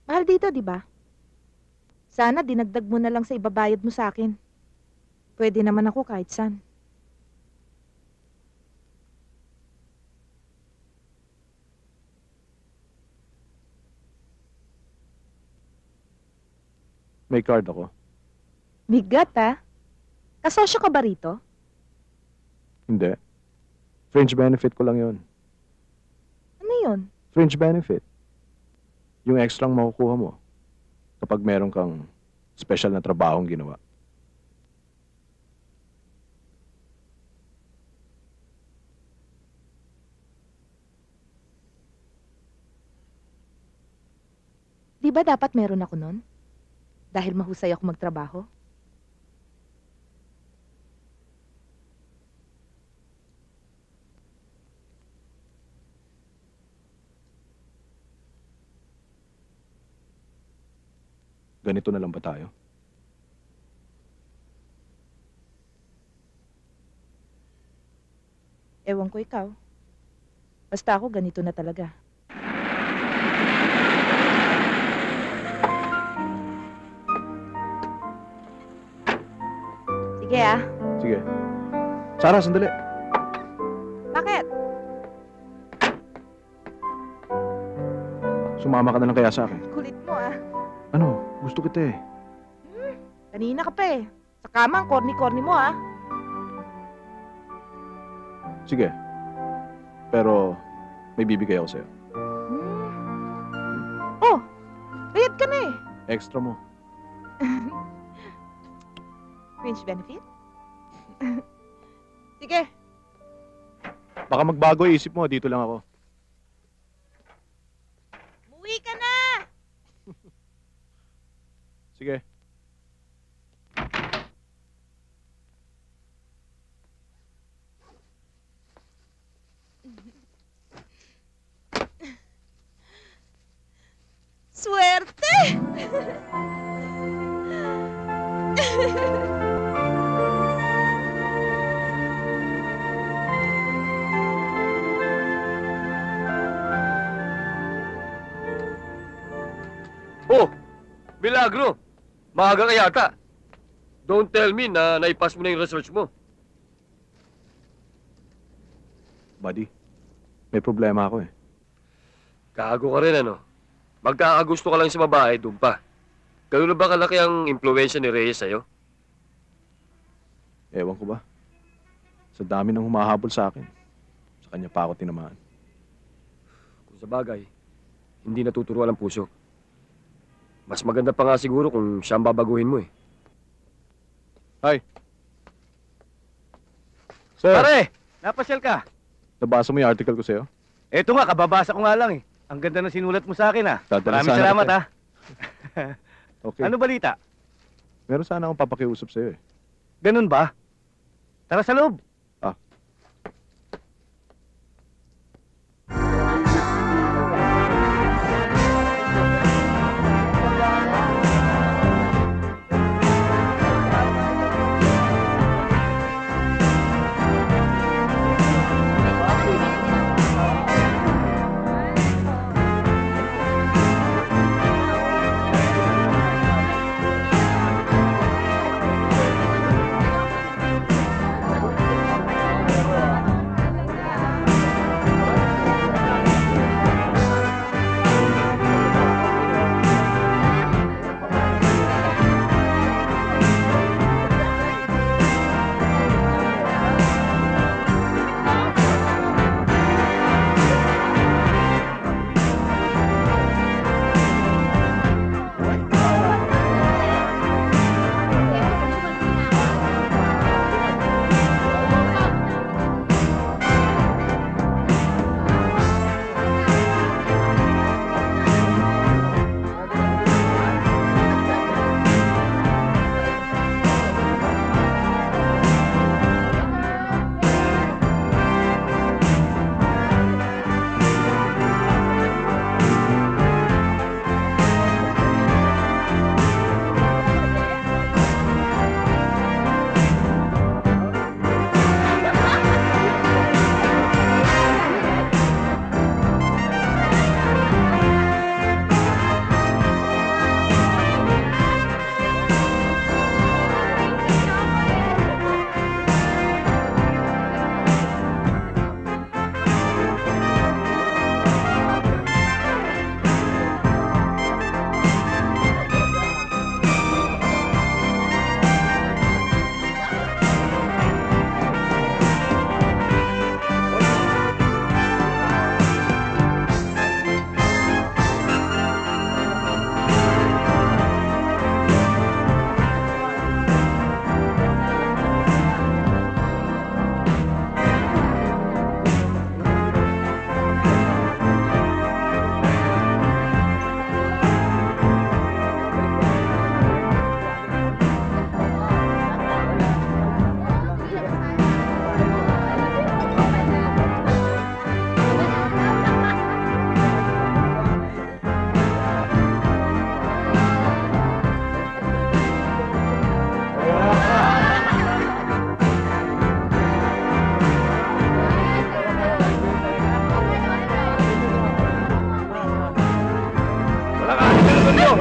Mahal dito, di ba? Sana dinagdag mo na lang sa ibabayad mo sa akin. Pwede naman ako kahit saan. May card ako. Bigat, ah. Kasosyo ka ba rito? Hindi. Fringe benefit ko lang yon. Ano yun? Fringe benefit. Yung extra makukuha mo kapag meron kang special na trabahong ginawa. Di ba dapat meron ako nun? Dahil mahusay ako magtrabaho? Ganito na lang ba tayo? Ewan ko ikaw. Basta ako ganito na talaga. Sige ah. Sige. Sarah, sandali. Bakit? Sumama ka na lang kaya sa akin. Kulit mo ah. Ano? Gusto kita eh. Kanina ka pa eh. Sa kama ang corny-corny mo ah. Sige. Pero may bibigay ako sa'yo. Oh, bayad ka na eh. Extra mo. Fringe benefit? Sige. Baka magbago isip mo, dito lang ako. Umuwi ka na! Sige. Swerte! milagro? Maaga ka yata. Don't tell me na naipas mo na yung research mo. Buddy, may problema ako eh. Gago ka rin, ano? Magkakagusto ka lang sa babae, doon pa. Ganun na ba kalaki ang impluensya ni Reyes sa'yo? Ewan ko ba? Sa dami ng humahabol sa akin, sa kanya pa ako tinamaan. Kung sa bagay, hindi natuturuan ang puso. Mas maganda pa nga siguro kung siya ang babaguhin mo eh. Hi! Sir, Pare, napasyal ka. nabasa mo yung article ko sa'yo? Eto nga, kababasa ko nga lang eh. Ang ganda ng sinulat mo sa akin ah. Dadala Maraming sana salamat kita ah. Okay. Ano balita? Meron sana akong papakiusap sa'yo eh. Ganun ba? Tara sa loob.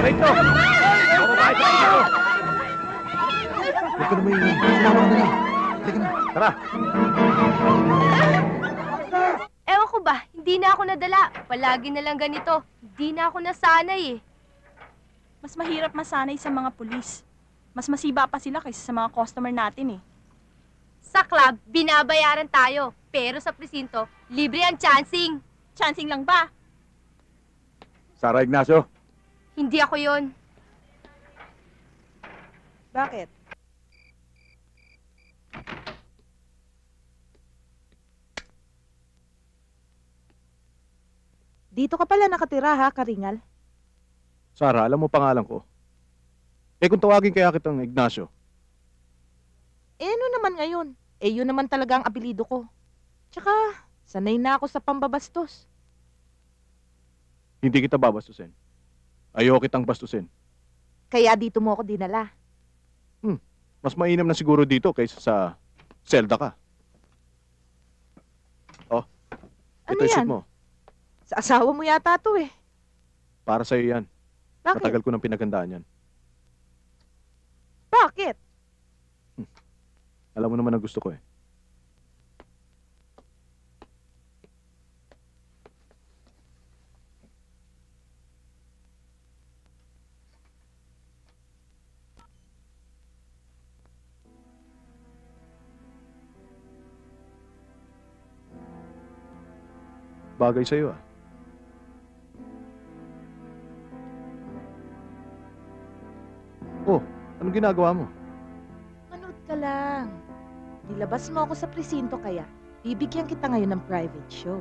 Rito! Huwag ka na may ingay. Sumama ka na lang. Halika na. Tara. Ewan ko ba, hindi na ako nadala. Palagi na lang ganito. Hindi na ako nasanay eh. Mas mahirap masanay sa mga pulis. Mas masiba pa sila kaysa sa mga customer natin eh. Sa club, binabayaran tayo. Pero sa presinto, libre ang chancing. Chancing lang ba? Sara Ignacio. Hindi ako yon. Bakit? Dito ka pala nakatira ha, Karingal? Sara, alam mo pangalan ko. Eh kung tawagin kaya kitang Ignacio, Eh ano naman ngayon? Eh yun naman talaga ang apelido ko. Tsaka, sanay na ako sa pambabastos. hindi kita babastusin. Ayoko kitang bastusin. Kaya dito mo ako dinala. Mas mainam na siguro dito kaysa sa selda ka. Oh, Ano ito yung suit yan? mo. Sa asawa mo yata to eh. Para sa'yo yan. Bakit? Matagal ko nang pinagandaan yan. Alam mo naman ang gusto ko eh. Bagay sa'yo ah. Oh, anong ginagawa mo? Manood ka lang. Nilabas mo ako sa presinto kaya bibigyan kita ngayon ng private show.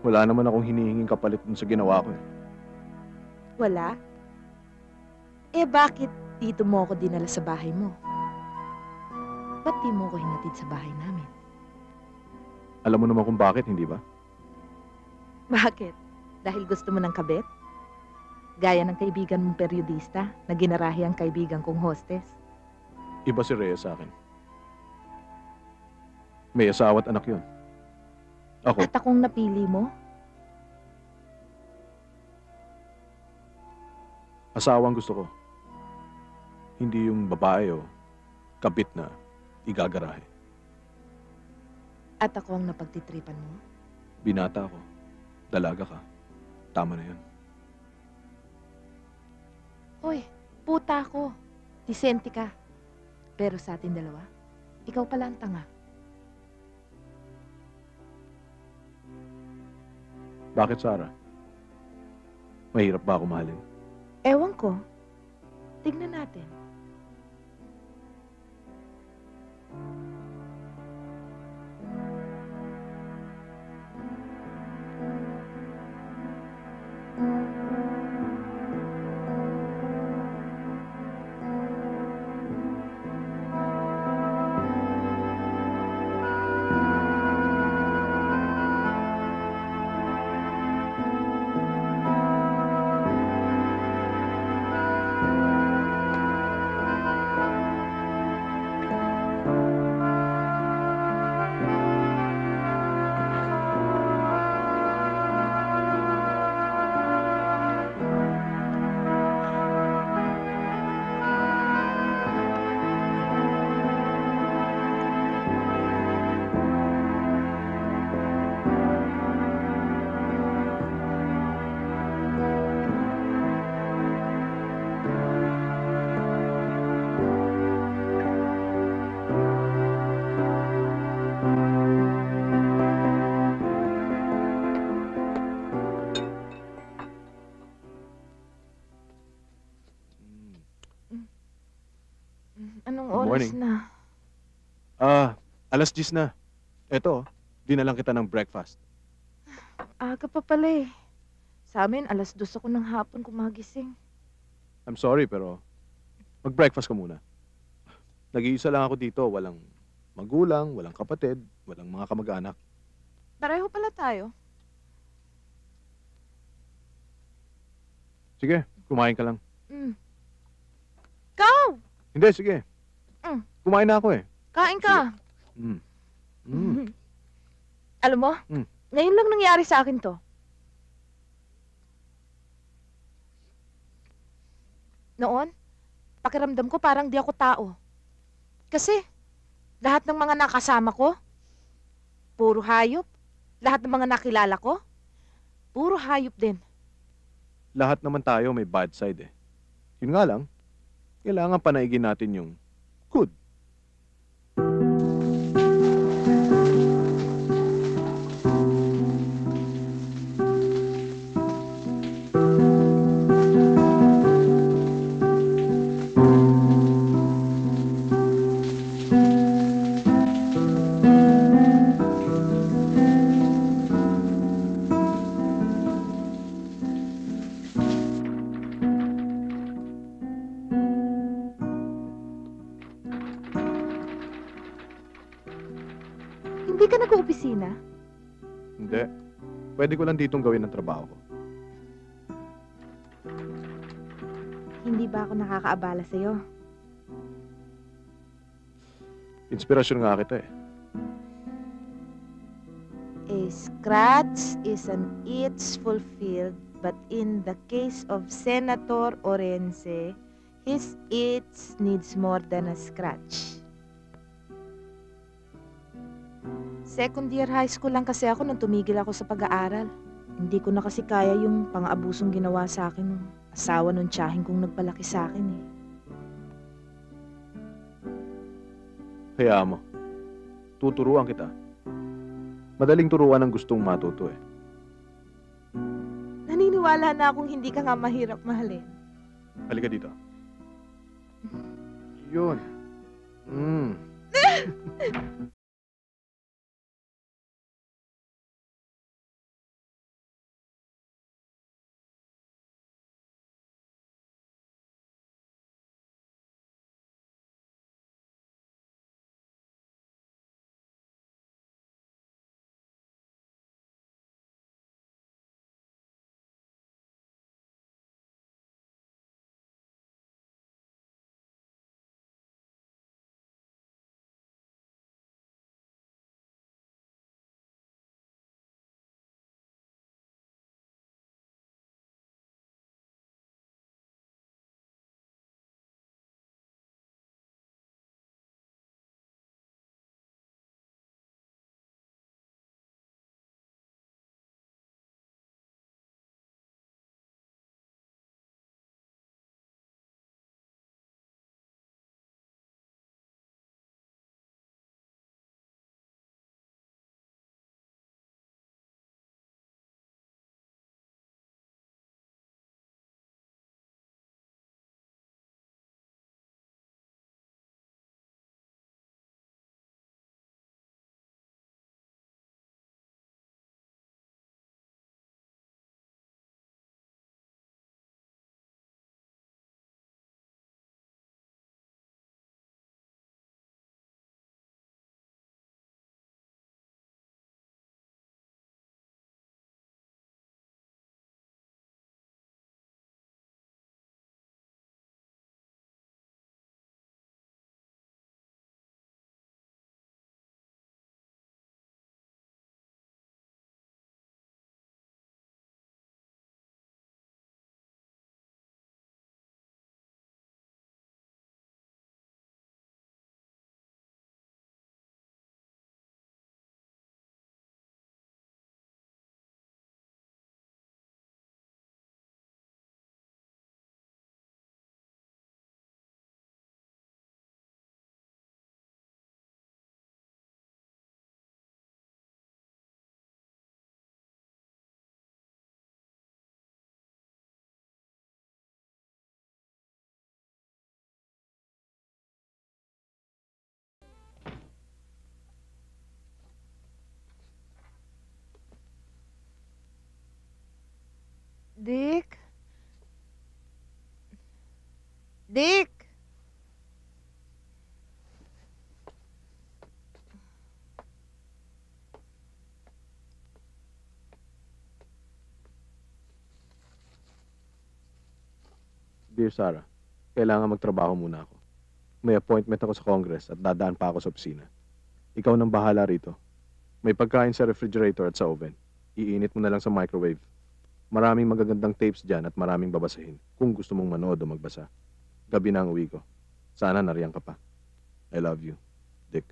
Wala naman akong hinihinging kapalit dun sa ginawa ko eh. Wala? Eh bakit dito mo ako dinala sa bahay mo? Ba't di mo ako hinatid sa bahay namin? Alam mo naman kung bakit, hindi ba? Bakit? Dahil gusto mo ng kabet? Gaya ng kaibigan mong periodista na ginarahi ang kaibigan kong hostess. Iba si Rhea sa akin. May asawa at anak yun. Ako, At akong napili mo? asawang gusto ko. Hindi yung babae o kabit na igagarahe. At ako ang napagtitripan mo? Binata ako. Dalaga ka. Tama na yan. Hoy, puta ako. Disente ka. Pero sa atin dalawa, ikaw pala ang tanga. Bakit, Sarah? Mahirap ba ako mahalin? Ewan ko. Tignan natin. Anong oras Morning. na? Alas 10 na. Eto, dinalang kita ng breakfast. Aga pa pala eh. Sa amin, 2:00 ako ng hapon kumagising. I'm sorry, pero mag-breakfast ka muna. Nag-iisa lang ako dito. Walang magulang, walang kapatid, walang mga kamag-anak. Pareho pala tayo. Sige, kumain ka lang. Mm. Ikaw! Hindi, sige. Mm. Kumain na ako eh. Kain ka. Mm. Mm. Alam mo, Mm. ngayon lang nangyari sa akin to. Noon, pakiramdam ko parang di ako tao. Kasi, lahat ng mga nakasama ko, puro hayop. Lahat ng mga nakilala ko, puro hayop din. Lahat naman tayo may bad side eh. Yun nga lang, kailangan panaigin natin yung good. Hindi ka nag-opisina? Hindi. Pwede ko lang ditong gawin ang trabaho ko. Hindi ba ako nakakaabala sa'yo? Inspirasyon nga kita eh. A scratch is an itch fulfilled, but in the case of Senator Orense, His itch needs more than a scratch. Second year high school lang kasi ako nung tumigil ako sa pag-aaral. Hindi ko na kasi kaya yung pang-abusong ginawa sa akin ng asawa nung tiyahing kong nagpalaki sa akin eh. Kaya mo. Tuturuan kita. Madaling turuan ang gustong matuto eh. Naniniwala na akong hindi ka nga mahirap mahalin. Halika dito. Yun. Mm. Dick? Dick? Dear Sarah, kailangan magtrabaho muna ako. May appointment ako sa Congress at dadaan pa ako sa opisina. Ikaw nang bahala rito. May pagkain sa refrigerator at sa oven. Iinit mo na lang sa microwave. Maraming magagandang tapes dyan at maraming babasahin kung gusto mong manood o magbasa. Gabi na ang uwi ko. Sana nariyan ka pa. I love you, Dick.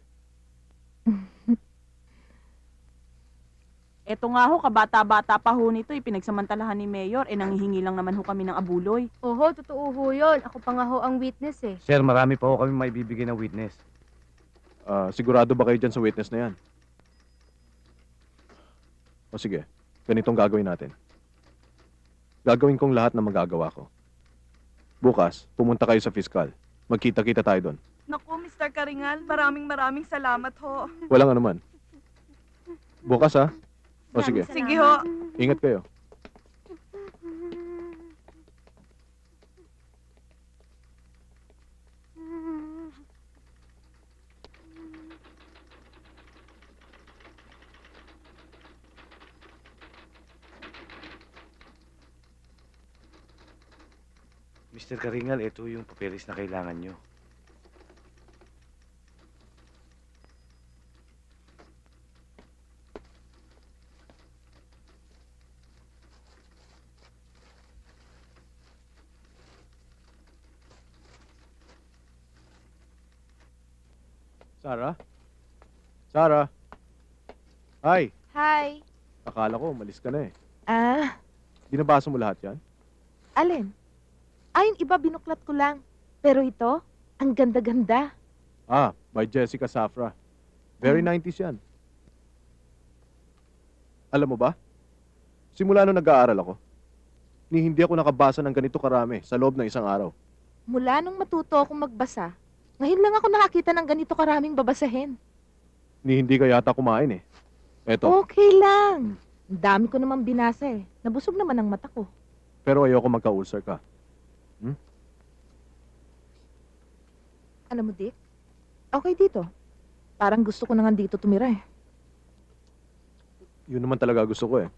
Eto nga ho, kabata-bata pa ho nito, pinagsamantalahan ni Mayor, nanghihingi lang naman ho kami ng abuloy. Oho, totoo ho yun. Ako pa nga ho ang witness eh. Sir, marami pa ho kami may bibigyan ng witness. Sigurado ba kayo dyan sa witness na yan? O sige, ganitong gagawin natin. Gagawin kong lahat na magagawa ko. Bukas, pumunta kayo sa fiskal. Magkita-kita tayo doon. Naku, Mr. Karingal, maraming salamat ho. Walang anuman. Bukas ha? O sige, Sige ho. ingat kayo. Mr. Karingal, ito yung papeles na kailangan nyo. Sarah? Sarah? Hi! Hi. Akala ko, umalis ka na eh. Ah, Binabasa mo lahat yan? alin? Ay, yung iba binuklat ko lang. Pero ito, ang ganda-ganda. Ah, by Jessica Safra. Very Hmm. 90s yan. Alam mo ba? Simula nung nag-aaral ako, hindi ako nakabasa ng ganito karami sa loob ng isang araw. Mula nung matuto akong magbasa, ngayon lang ako nakakita ng ganito karaming babasahin. Hindi ka yata kumain eh. Eto, Okay lang. Ang dami ko naman binasa eh. Nabusog naman ang mata ko. pero ayoko magka-ulcer ka. Alam mo, Dick? Okay dito. Parang gusto ko na nga dito tumira eh. Yun naman talaga gusto ko eh.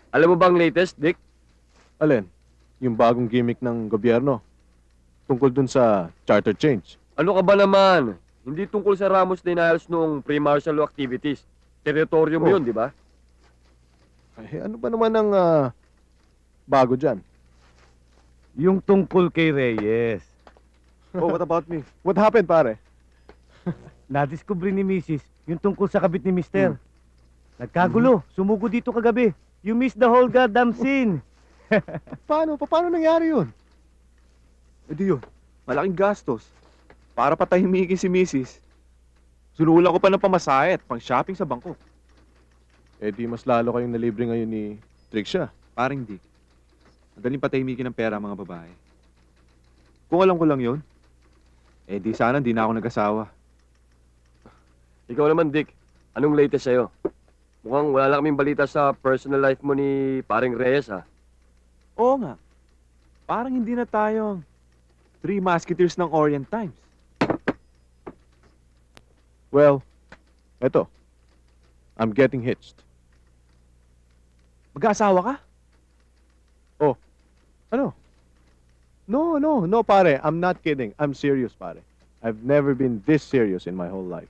Alam mo ba ang latest, Dick? Alin? Yung bagong gimmick ng gobyerno tungkol dun sa charter change. Ano ka ba naman? Hindi tungkol sa Ramos na inayos noong pre-martial law activities. Teritoryo mo Oh. yun, di ba? Ay, ano ba naman ang bago dyan? Yung tungkol kay Reyes. Oh, what about me? What happened, pare? Nadiskubre ni Mrs. yung tungkol sa kabit ni Mister. Nagkagulo. Sumugo dito kagabi. You missed the whole goddamn scene. Paano? Paano nangyari yun? E di yun, malaking gastos. Para patahimikin si Mrs. Sinulan ko pa ng pamasahe at pang shopping sa bangko. Eh di mas lalo kayong nalibre ngayon ni Trixia. Parang di. Madaling patahimikin ng pera ang mga babae. Kung alam ko lang yun, eh di sana di na ako nag-asawa. Ikaw naman, Dick. Anong latest sa'yo? Mukhang wala lang kaming balita sa personal life mo ni paring Reyes, ha? Oo nga, parang hindi na tayong Three Musketeers ng Orient Times. Well, eto. I'm getting hitched. Mag-aasawa ka? Ano? No, pare. I'm not kidding. I'm serious, pare. I've never been this serious in my whole life.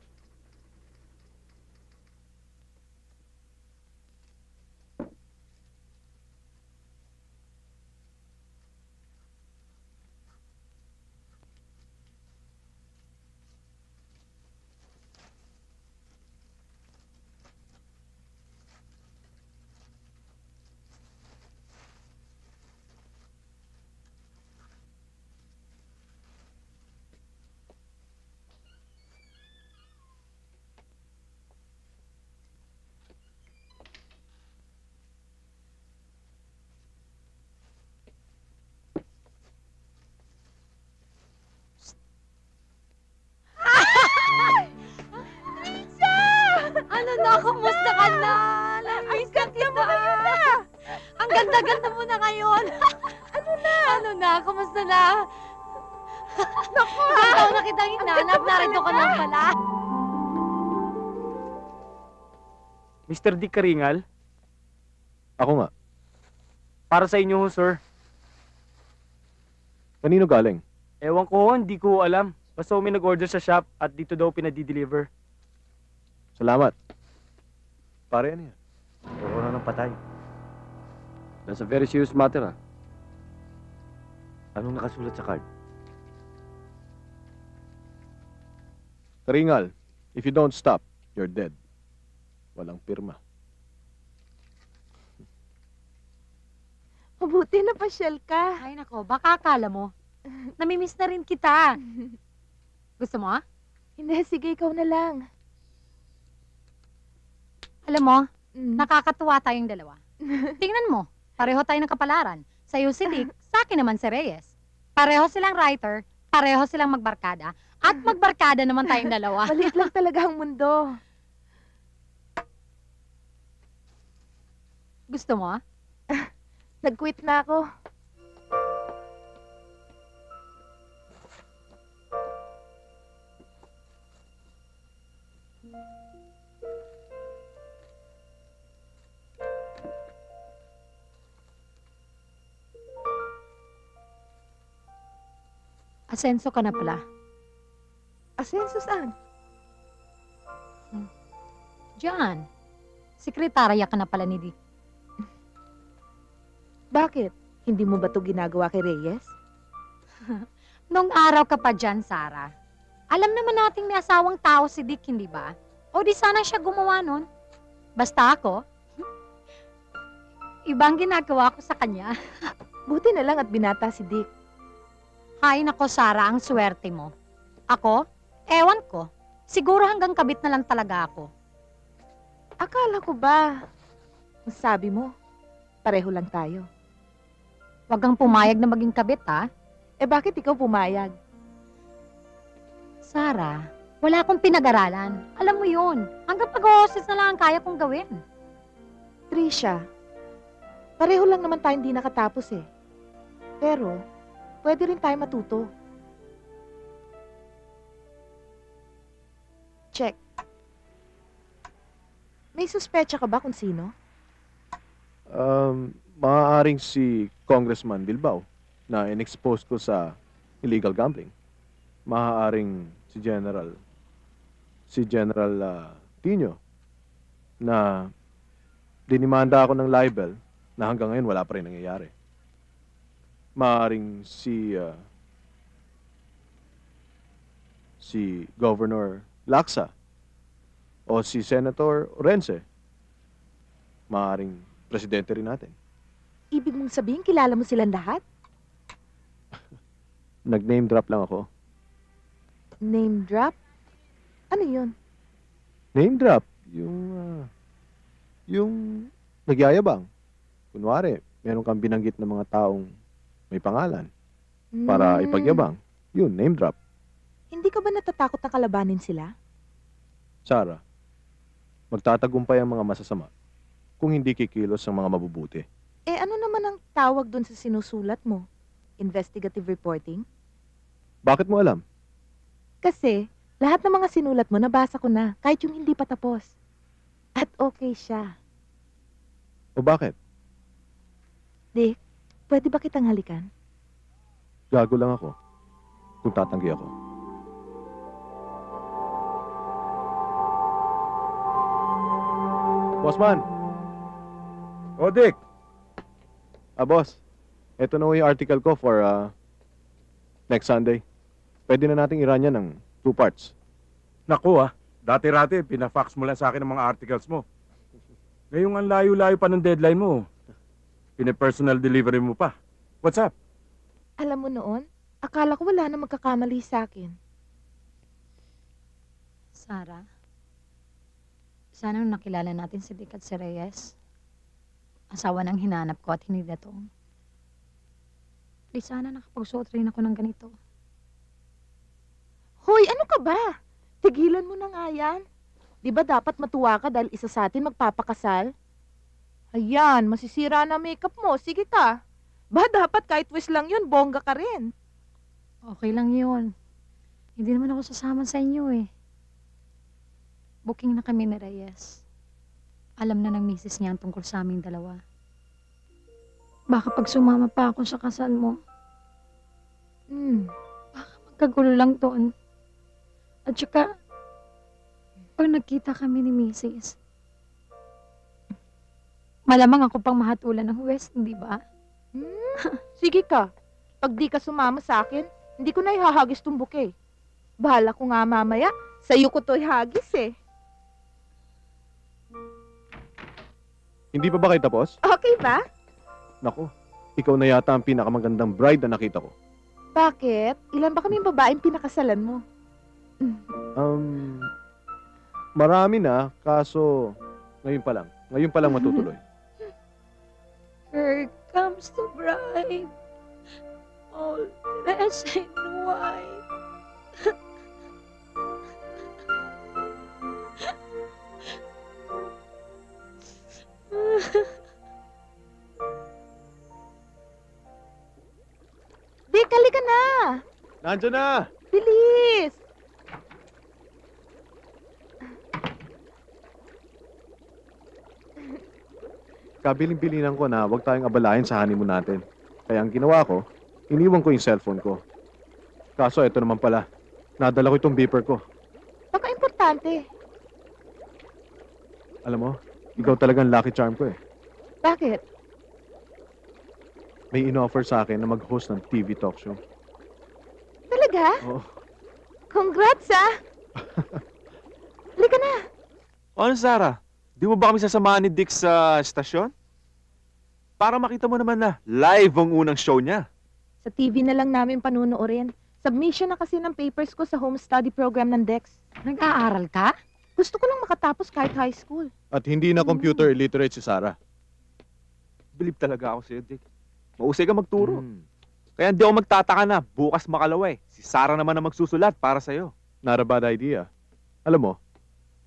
Ano na, kumusta ka na? Ay, ganda mo ngayon na. Ang ganda-ganda mo na ngayon. Ano na, kumusta na? Naku! Ganda ko na kitang hinanap, narito ka na pala. Mr. Dick Karingal, Ako nga. para sa inyo ho, sir. Kanino galing? Ewan ko, hindi ko alam. Basta may nag-order sa shop at dito daw pinadi-deliver. Salamat. Pare, ano yan? Oo ng patay. That's a very serious matter, ha? Anong nakasulat sa card? Karingal, if you don't stop, you're dead. Walang pirma. Mabuti na pasyal ka. Ay nako, baka akala mo. Namimiss na rin kita. Gusto mo? Hindi, sige, ikaw na lang. Alam mo, Mm. nakakatuwa tayong dalawa. Tingnan mo, pareho tayo ng kapalaran. Sa'yo si Dick, sa akin naman si Reyes. Pareho silang writer, pareho silang magbarkada, at magbarkada naman tayong dalawa. Maliit lang talaga ang mundo. Gusto mo? Nag-quit na ako. Asenso ka na pala. Asenso saan? Diyan. Sekretarya ka na pala ni Dick. Bakit? Hindi mo ba to ginagawa kay Reyes? Nung araw ka pa dyan, Sarah. Alam naman nating may asawang tao si Dick, hindi ba? O di sana siya gumawa nun. Basta ako, ibang ginagawa ko sa kanya. Buti na lang at binata si Dick. Hay nako, Sarah, ang swerte mo. Ako? Ewan ko. Siguro hanggang kabit na lang talaga ako. Akala ko ba, ang sabi mo, pareho lang tayo. Huwag kang pumayag na maging kabit, ha? Eh bakit ikaw pumayag? Sarah, wala akong pinag-aralan. Alam mo yun. Hanggang pag-hostess na lang ang kaya kong gawin. Trisha, pareho lang naman tayo hindi nakatapos eh. Pero, pwede rin tayo matuto. Check. May suspecha ka ba kung sino? Maaaring si Congressman Bilbao na in-expose ko sa illegal gambling. Maaaring si General Tino na dinimanda ako ng libel na hanggang ngayon wala pa rin nangyayari. Maaaring si Governor Laksa o si Senator Orense. Maaaring presidente rin natin. Ibig mong sabihin, kilala mo silang lahat? Nag-name drop lang ako. Name drop? Ano yun? Name drop? Yung nagyayabang. Kunwari, meron kang binanggit ng mga taong may pangalan para ipagyabang. Yun, name drop. Hindi ka ba natatakot na kalabanin sila? Sarah, magtatagumpay ang mga masasama kung hindi kikilos ang mga mabubuti. Eh ano naman ang tawag dun sa sinusulat mo? Investigative reporting? Bakit mo alam? Kasi, lahat ng mga sinulat mo nabasa ko na, kahit yung hindi pa tapos. At okay siya. O bakit? Dick, pwede ba kitang halikan? Gago lang ako kung tatanggi ako. Bossman! O, Dick. Boss. Ito na ho yung article ko for next Sunday. Pwede na nating i-run yan ng 2 parts. Naku dati-rati, pinafax mo lang sa akin ang mga articles mo. Ngayong ang layo-layo pa ng deadline mo. Pina-personal delivery mo pa. What's up? Alam mo noon, akala ko wala na magkakamali sa akin. Sarah, sana nung nakilala natin si Dick at si Reyes, asawa ng hinanap ko at hindi datong. Di sana nakapagsuot rin ako ng ganito. Hoy, ano ka ba? Tigilan mo na nga yan. Di ba dapat matuwa ka dahil isa sa atin magpapakasal? Ayan, masisira na makeup mo. Sige ka. Ba, dapat kahit twist lang yun, bongga ka rin. Okay lang yun. Hindi naman ako sasama sa inyo eh. Booking na kami ni Reyes. Alam na ng misis niya ang tungkol sa aming dalawa. Baka pag sumama pa ako sa kasal mo, magkagulo lang doon. At saka, pag nagkita kami ni misis, malamang ako pang mahatulan ng huwes, hindi ba? Sige ka. Pag di ka sumama sa akin, hindi ko na ihahagis tong buke. Bahala ko nga mamaya. Sa'yo ko to ihagis eh. Hindi pa ba kayo tapos? Okay ba? Naku, ikaw na yata ang pinakamagandang bride na nakita ko. Bakit? Ilan ba kaming babaeng pinakasalan mo? Marami na, kaso ngayon pa lang. Ngayon pa lang matutuloy. Here comes the bride, all dressed in white. Di, kali ka na! Nandiyan na! Bilis! Kabiling-bilinan ko na huwag tayong abalahin sa honeymoon natin. Kaya ang ginawa ko, iniwan ko yung cellphone ko. Kaso ito naman pala, nadala ko itong beeper ko. Baka importante. Alam mo, ikaw talagang lucky charm ko eh. Bakit? May in-offer sa akin na mag-host ng TV talk show. Talaga? Oh. Congrats, ah! Halika na. Ano, Sarah? Di mo ba kami sasamahan ni Dick sa estasyon? Para makita mo naman na live ang unang show niya. Sa TV na lang namin panunuorin. Submission na kasi ng papers ko sa home study program ng DEX. Nag-aaral ka? Gusto ko lang makatapos kahit high school. At hindi na computer illiterate si Sarah. Believe talaga ako sa'yo, Dick. Mahusay ka magturo. Hmm. Kaya hindi ako magtataka na bukas makalawa eh. Si Sarah naman ang magsusulat para sa'yo. Not a bad idea. Alam mo,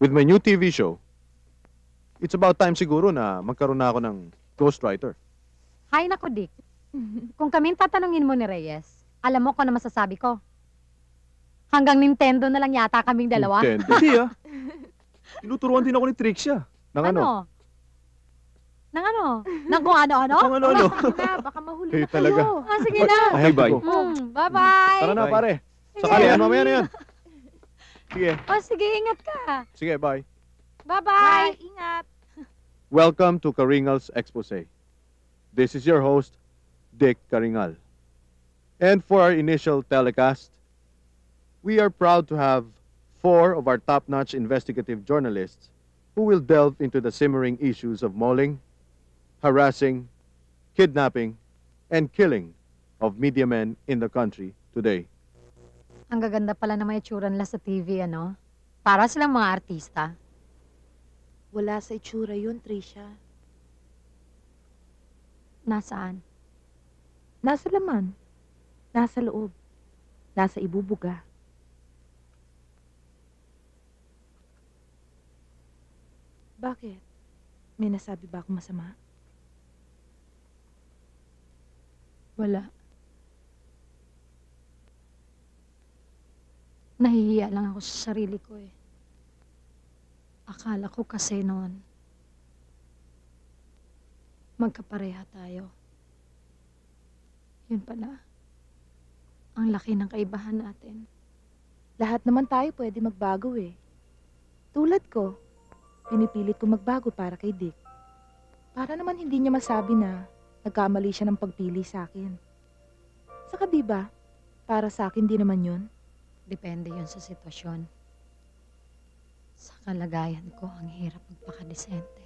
with my new TV show, it's about time siguro na magkaroon na ako ng ghostwriter. Hay nako, Dick. Kung kaming tatanungin mo ni Reyes, alam mo kung ano masasabi ko. Hanggang Nintendo na lang yata kaming dalawa. Nintendo. Hindi ah. Tinuturuan din ako ni Trixia. Nang ano? Nang ano? Nang kung ano-ano? Kung ano-ano. Sige na, baka mahuli Hey, na talaga. kayo. Ah, sige na. I have to Bye-bye. go. Bye-bye. Tara na, Bye. pare. Sige. Sakali yan, mamaya na yan. Sige. Oh, sige, ingat ka. Sige, bye. Bye-bye. Ingat. Welcome to Karingal's Expose. This is your host, Dick Karingal. And for our initial telecast, we are proud to have 4 of our top-notch investigative journalists who will delve into the simmering issues of mauling, harassing, kidnapping, and killing of media men in the country today. Ang gaganda pala na may itsura nila sa TV, ano? Para silang mga artista. Wala sa itsura yun, Tricia. Nasaan? Nasa laman. Nasa loob. Nasa ibubuga. Bakit? May nasabi ba akong masama? Wala. Nahihiya lang ako sa sarili ko eh. Akala ko kasi noon, magkapareha tayo. Yun pala, ang laki ng kaibahan natin. Lahat naman tayo pwede magbago eh. Tulad ko, pinipilit ko magbago para kay Dick. Para naman hindi niya masabi na nagkamali siya ng pagpili sa akin. Saka diba, para sa akin di naman yun. Depende yun sa sitwasyon. Sa kalagayan ko, ang hirap magpakadesente.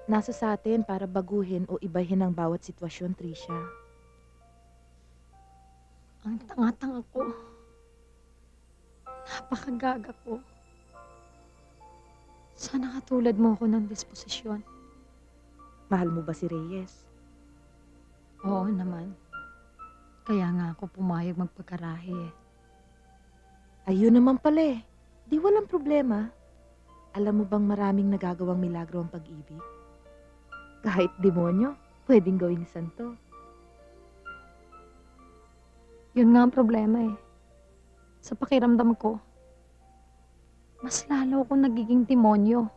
Nasa sa atin para baguhin o ibahin ang bawat sitwasyon, Tricia. Ang tanga-tanga ko. Napakagaga ko. Sana katulad mo ako ng disposisyon. Mahal mo ba si Reyes? Oo naman. Kaya nga ako pumayag magpagkarahi eh. Ayun naman pala eh. Di walang problema. Alam mo bang maraming nagagawang milagro ang pag-ibig? Kahit demonyo, pwedeng gawing santo. Yun nga ang problema eh. Sa pakiramdam ko, mas lalo akong nagiging demonyo.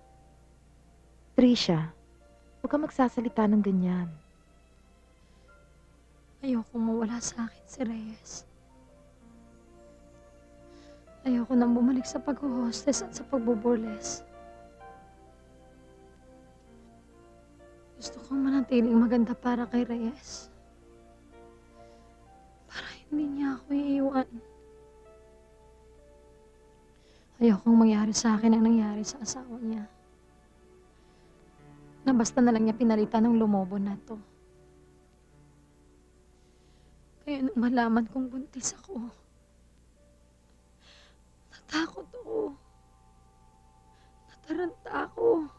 Tricia, huwag ka magsasalita ng ganyan. Ayoko mawala sa akin si Reyes. Ayoko nang bumalik sa pag-hostess at sa pagbuburles. Gusto kong manatiling maganda para kay Reyes. Para hindi niya ako iiwan. Ayokong mangyari sa akin ang nangyari sa asawa niya. Na basta na lang niya pinalitan ng lumobo na to. Kaya nung malaman kong buntis ako, natakot ako. Nataranta ako.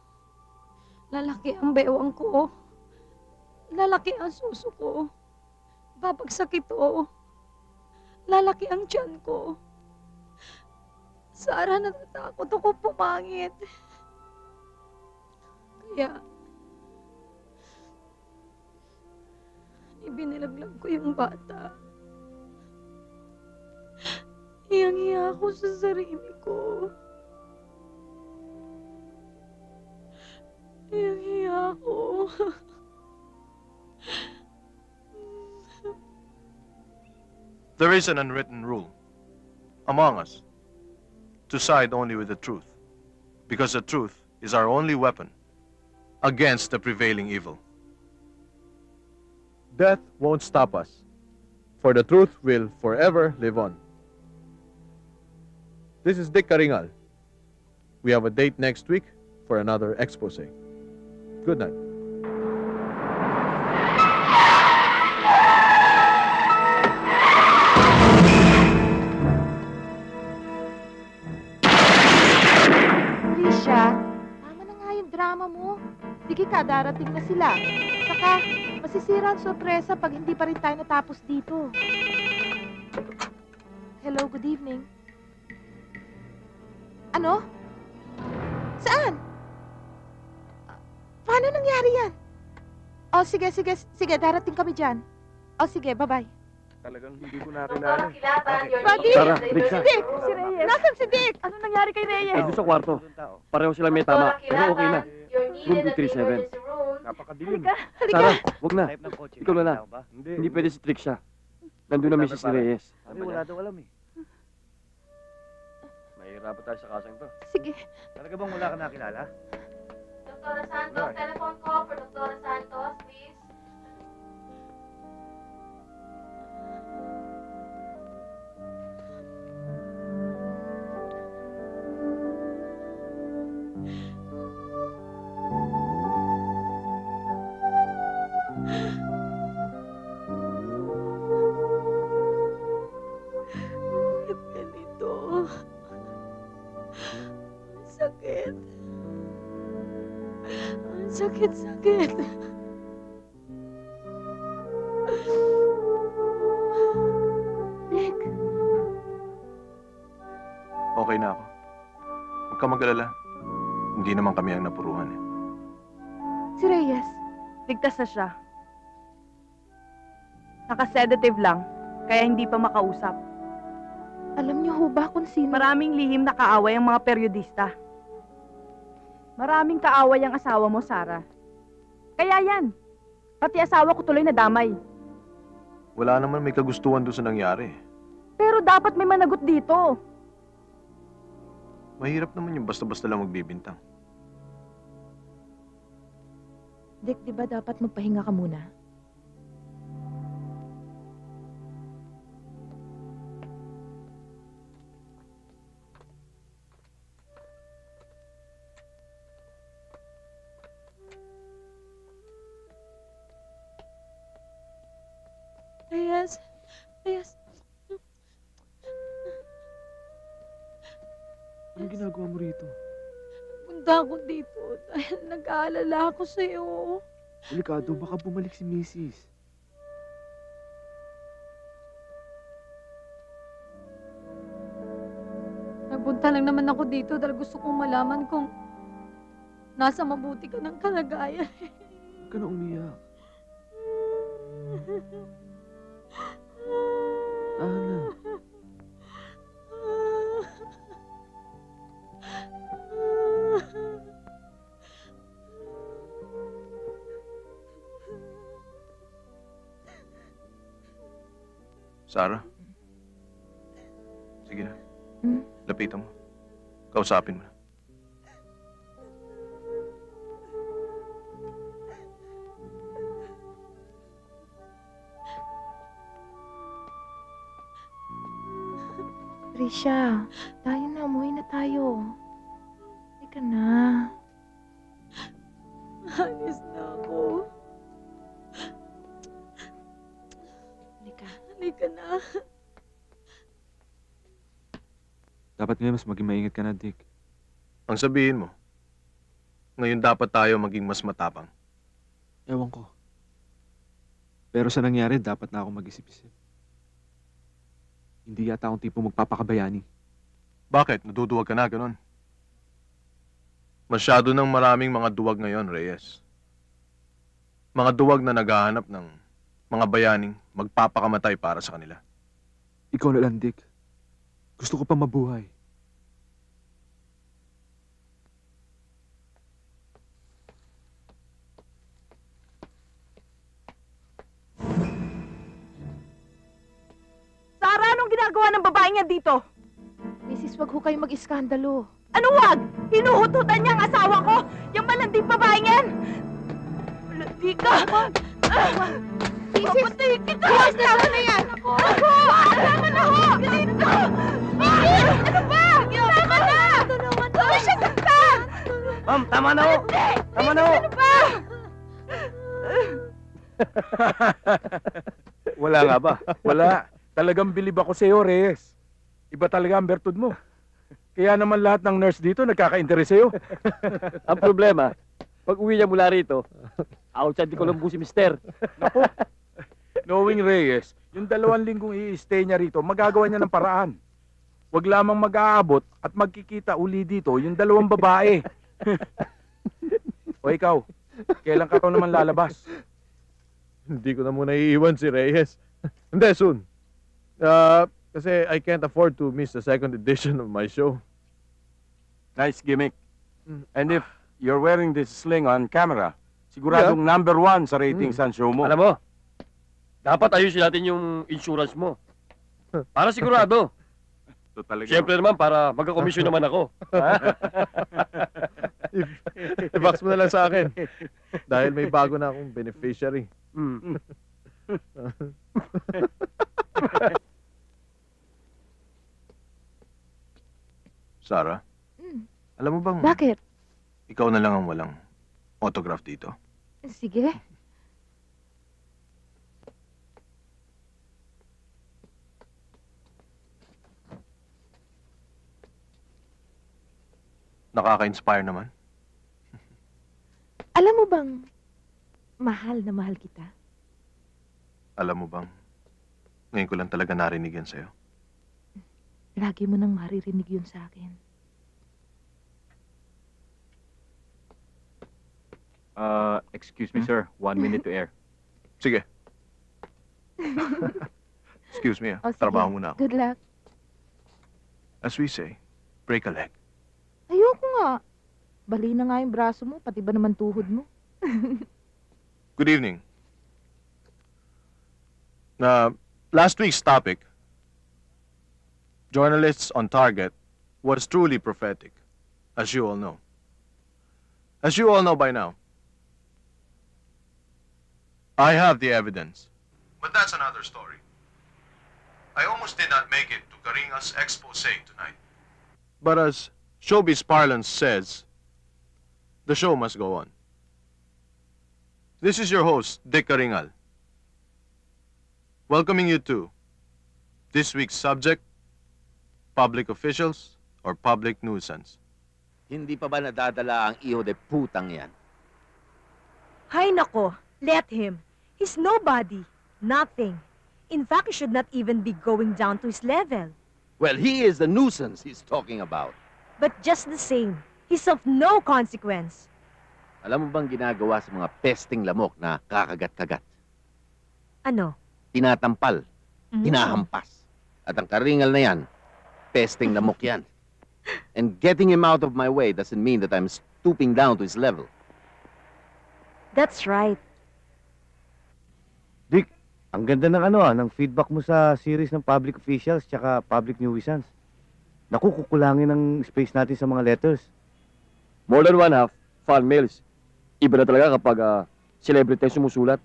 Lalaki ang bewang ko. Lalaki ang suso ko. Babagsak ito. Lalaki ang tiyan ko. Sara, natatakot ako pumangit. Kaya, ibinilaglag ko yung bata. Hiyang-hiya ako sa sarili ko. Hiyang-hiya ako. There is an unwritten rule among us to side only with the truth, because the truth is our only weapon against the prevailing evil. Death won't stop us For the truth will forever live on. This is Dick Karingal. We have a date next week for another expose. Good night. Trisha, tama na nga yung drama mo. Sige ka, darating na sila. Saka, masisira ang sorpresa pag hindi pa rin tayo natapos dito. Hello, good evening. Ano? Saan? Paano nangyari yan? Oh, sige, darating kami dyan. Oh, sige, bye-bye. Talagang hindi ko nakilala. Buddy! Sarah, Rixa. Si Dick! Si Reyes! Nasaan si Dick? Ano nangyari kay Reyes? Doon sa kwarto. Pareho sila may tama. Pero okay na. Room 237. Napakadilim. Sarah, wag na. Type ng kotse. Ikaw na lang. Ba? Hindi pwede si Trixia. Nandun na Mrs. Reyes. Ay, wala daw alam eh. Mahirapan tayo sa kasang to. Sige. Talaga bang wala ka nakilala? Dr. Santos, telephone call for Dr. Santos, please. Bakit ganito? Ang sakit. Ang sakit-sakit. Dick, Okay na ako. Huwag ka mag-alala. Hindi naman kami ang napuruhan eh. si Reyes. Ligtas na siya. Naka-sedative lang, kaya hindi pa makausap. Alam niyo ho ba kung sino? Maraming lihim na kaaway ang mga periodista. Maraming kaaway ang asawa mo, Sarah. Kaya yan. Pati asawa ko tuloy na damay. Wala naman may kagustuhan doon sa nangyari. Pero dapat may managot dito. Mahirap naman yung basta-basta lang magbibintang. Dick, di ba dapat magpahinga ka muna? Reyes. Reyes. Anong ginagawa mo rito? Punta ako dito dahil nag-aalala ako sa'yo. Delikado, baka bumalik si Mrs. Nagpunta lang naman ako dito dahil gusto kong malaman kung nasa mabuti ka ng kalagayan. Huwag ka na umiyak. Ana. Sarah? Sige na. Hmm? Lapitan mo. Kausapin mo na. Trisha, tayo na. Umuwi na tayo. Halika na. Alis na ako. Halika. Halika na. Dapat ngayon mas maging maingat ka na, Dick. Ang sabihin mo, ngayon dapat tayo maging mas matapang. Ewan ko. Pero sa nangyari, dapat na ako mag-isip-isip. Hindi yata akong tipo magpapakabayani. Bakit? Naduduwag ka na, ganon? Masyado ng maraming mga duwag ngayon, Reyes. Mga duwag na naghahanap ng mga bayaning magpapakamatay para sa kanila. Ikaw na lang, Dick. Gusto ko pa mabuhay. Sarah, anong ginagawa ng babae niya dito? Mrs., wag ho kayo mag-iskandalo. Ano wag? Hinuhututan niya ang asawa ko! Yung malanding babae niyan! Malandi ka! Mrs. Papatayin kita! Yes, tama na yan! Ako! Tama na ho! Dito! Mrs! Ano ba? Tama na! Tulungan mo! Huwag siya saktan! Ma'am, tama na ho! Tama na ho! Ano ba? Wala nga ba? Wala. Talagang bilib ako sa'yo, Reyes. Iba talaga ang bertud mo. Kaya naman lahat ng nurse dito nagkaka-interest sa'yo. Ang problema, pag uwi niya mula rito, outside di Colombo si Mister. Naku, knowing Reyes, yung 2 linggong i-stay niya rito, magagawa niya ng paraan. Huwag lamang mag-aabot at magkikita uli dito yung 2 babae. O ikaw, kailan ka raw naman lalabas? Hindi ko na muna iiwan si Reyes. Hindi, soon. Kasi I can't afford to miss the 2nd edition of my show. Nice gimmick. And if you're wearing this sling on camera, siguradong number 1 sa ratings ang show mo. Alam mo, dapat ayusin natin yung insurance mo. Para sigurado. Ito talaga. Siyempre naman, para magka-commission naman ako. I-fax mo na lang sa akin. Dahil may bago na akong beneficiary. Sarah, alam mo bang Bakit? ikaw na lang ang walang autograph dito? Sige. Nakaka-inspire naman. Alam mo bang mahal na mahal kita? Alam mo bang, ngayon ko lang talaga narinig yan sa'yo. Lagi mo nang maririnig yun sa akin. Excuse me, sir. 1 minute to air. Sige. Excuse me, O, sige. trabaho muna ako. Good luck. As we say, break a leg. Ayoko nga. Bali na nga yung braso mo, pati ba naman tuhod mo? Good evening. Last week's topic, journalists on target, was truly prophetic, as you all know. As you all know by now, I have the evidence. But that's another story. I almost did not make it to Karinga's expose tonight. But as showbiz parlance says, the show must go on. This is your host, Dick Karingal, welcoming you to this week's subject, public officials or public nuisance. Hindi pa ba nadadala ang iho de putang yan? Hay nako, let him. He's nobody. Nothing. In fact, he should not even be going down to his level. Well, he is the nuisance he's talking about. But just the same, he's of no consequence. Alam mo bang ginagawa sa mga pesting lamok na kakagat-kagat? Ano? Tinatampal, hinahampas. At ang Karingal na yan, pesting lamok yan. And getting him out of my way doesn't mean that I'm stooping down to his level. That's right. Dick, ang ganda ng ng feedback mo sa series ng public officials tsaka public nuisance. Naku, kukulangin ang space natin sa mga letters. More than 1/2, fan mails. Iba na talaga kapag celebrity ang sumusulat.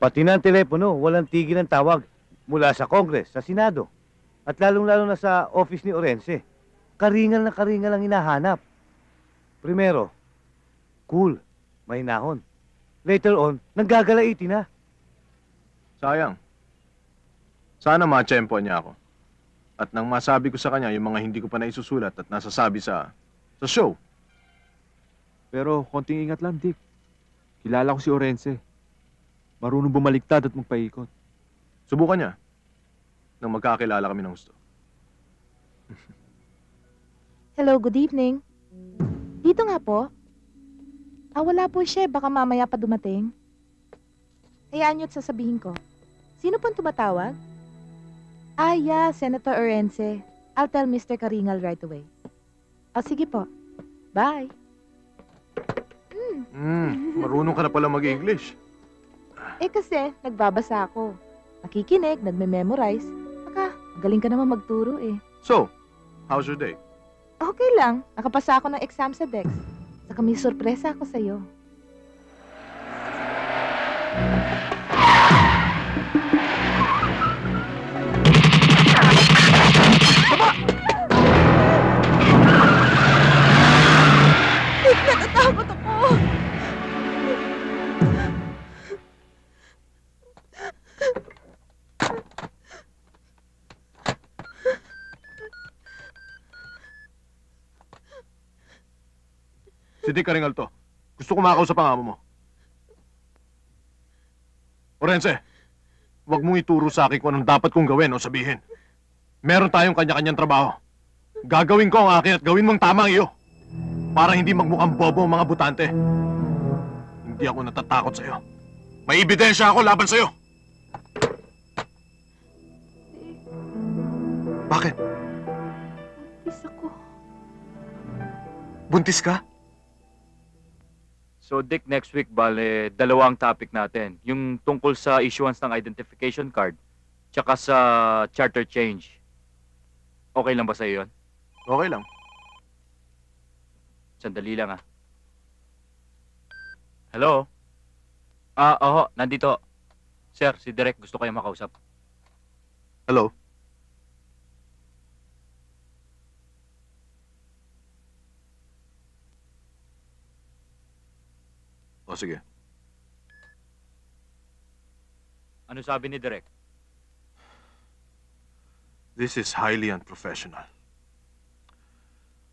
Pati na ang telepono, walang tigil ang tawag. Mula sa Congress, sa Senado, at lalong-lalo na sa office ni Orense. Karingal na karingal ang hinahanap. Primero, cool, mahinahon. Later on, nanggagalaiti na. Sayang. Sana ma-tsempo niya ako. At nang masabi ko sa kanya yung mga hindi ko pa naisusulat at nasasabi sa show. Pero konting ingat lang, Dick. Kilala ko si Orense. Marunong bumaliktad at magpaikot. Subukan niya. Nang magkakilala kami ng gusto. Hello, good evening. Dito nga po. Wala po siya. Baka mamaya pa dumating. Hayaan niyo't sasabihin ko. Sino pong tumatawag? Yeah, Senator Orense. I'll tell Mr. Karingal right away. Sige po. Bye. Marunong ka na pala mag-English. Kasi, nagbabasa ako. Nakikinig, nagme-memorize. Galing ka naman magturo eh. So, how's your day? Okay lang. Nakapasa ako ng exam sa DEX. Saka may sorpresa ako sa'yo. Si Dick Karingal to. Gusto ko makausap ang amo mo. Orense, huwag mong ituro sa akin kung anong dapat kong gawin o sabihin. Meron tayong kanya-kanyang trabaho. Gagawin ko ang akin at gawin mong tama ang iyo. Para hindi magmukhang bobo ang mga butante. Hindi ako natatakot sa'yo. May ebidensya ako laban sa'yo. Bakit? Buntis ako. Buntis ka? So Dick, next week, bale, dalawang topic natin. Yung tungkol sa issuance ng identification card, tsaka sa charter change. Okay lang ba sa'yo yun? Okay lang. Sandali lang ah. Hello? Oo, nandito. Sir, si Direk gusto kayo makausap. Hello? O sige. Ano sabi ni Direk? This is highly unprofessional.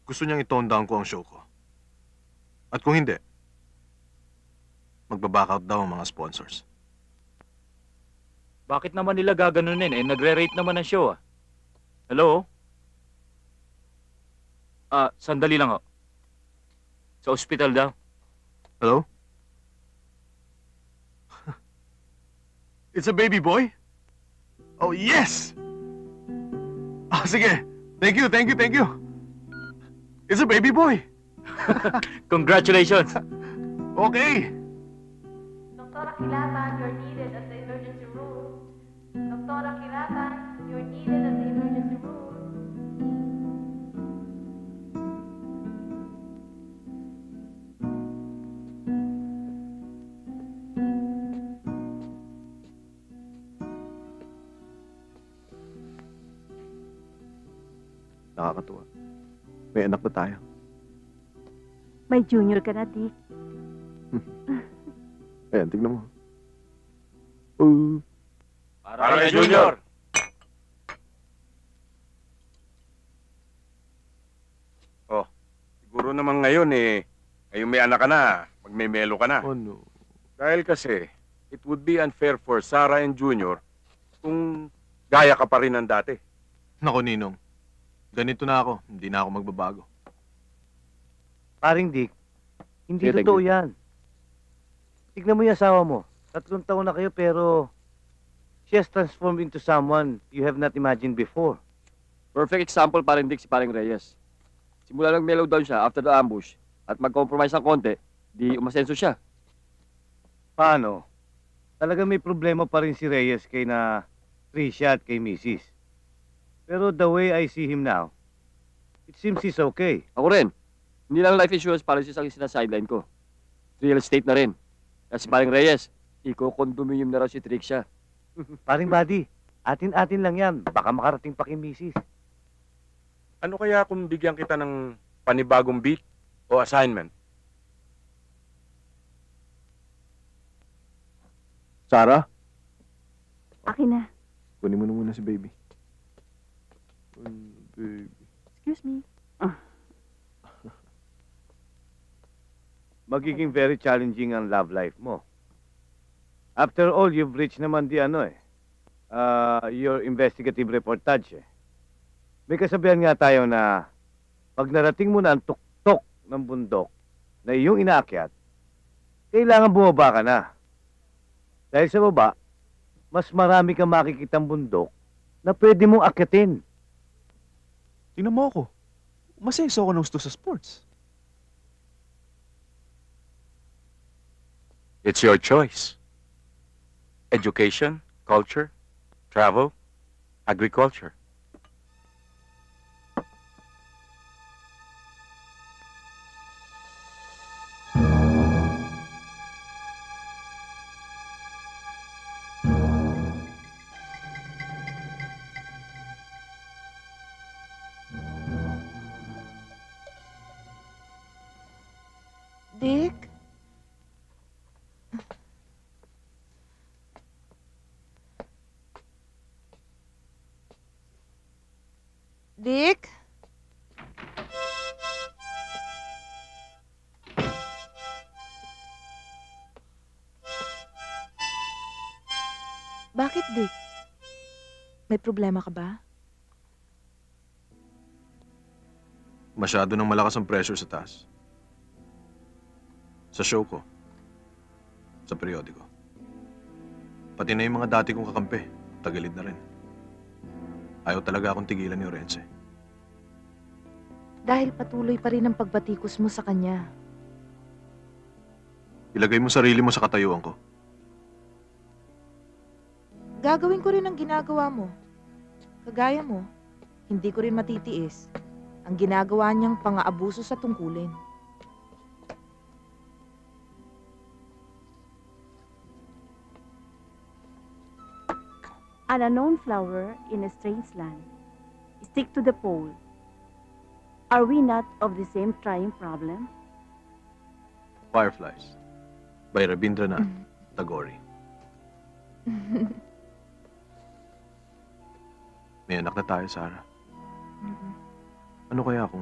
Gusto niyang i-tone down ko ang show ko. At kung hindi, magbaback out daw ang mga sponsors. Bakit naman nila gaganunin eh? Nagre-rate naman ang show ah. Hello? Sandali lang ho. Sa ospital daw. Hello? It's a baby boy? Oh, yes! Ah, sige. Thank you, thank you, thank you. It's a baby boy. Congratulations! Okay. Doktora Kilatan, you're needed at the emergency room. Doktora Kilatan, you're needed at the emergency room. Nakakatuwa. May anak na tayo. May junior ka na, Dick. Ayan, tignan mo. Oh. Para kay Junior! Oh, siguro naman ngayon ngayon may anak ka na, magmemelo ka na. Oh no. Dahil kasi, it would be unfair for Sarah and Junior kung gaya ka pa rin ng dati. Nako, Ninong. Ganito na ako. Hindi na ako magbabago. Paring Dick, hindi Sige, thank totoo you. yan. Tignan mo yung asawa mo. 3 taon na kayo pero she has transformed into someone you have not imagined before. Perfect example paring Dick si paring Reyes. Simula nang mellow down siya after the ambush at mag-compromise ng konti, di umasenso siya. Paano? Talaga may problema pa rin si Reyes kay na Tricia at kay Mrs. Pero the way I see him now, it seems he's okay. Ako rin. Hindi lang life insurance policies ang sinasideline ko. Real estate na rin. Kasi paring Reyes, iko-condominium na raw si Tricia. Paring Buddy, atin-atin lang yan. Baka makarating pa kay Mrs. Ano kaya kung bigyan kita ng panibagong beat o assignment? Sarah, Akin na. kunin mo na muna si baby. Baby. Excuse me. Magiging very challenging ang love life mo. After all, you've reached naman your investigative reportage eh. May kasabihan nga tayo na pag narating mo na ang tuktok ng bundok na iyong inaakyat, kailangan bumaba ka na. Dahil sa baba, mas marami kang makikitang bundok na pwede mong akyatin. Tingnan mo ako. Masenso ako ng gusto sa sports. It's your choice. Education, culture, travel, agriculture. Dick? Dick? Bakit, Dick? May problema ka ba? Masyado nang malakas ang pressure sa taas. Sa show ko. Sa periodiko. Pati na yung mga dati kong kakampi. Tagalid na rin. Ayaw talaga akong tigilan ni Orense. Dahil patuloy pa rin ang pagbatikos mo sa kanya. Ilagay mo sarili mo sa katayuan ko. Gagawin ko rin ang ginagawa mo. Kagaya mo, hindi ko rin matitiis ang ginagawa niyang pang-aabuso sa tungkulin. An unknown flower in a strange land. Stick to the pole. Are we not of the same trying problem? Fireflies. By Rabindranath Tagore. May anak na tayo, Sarah. Ano kaya kung...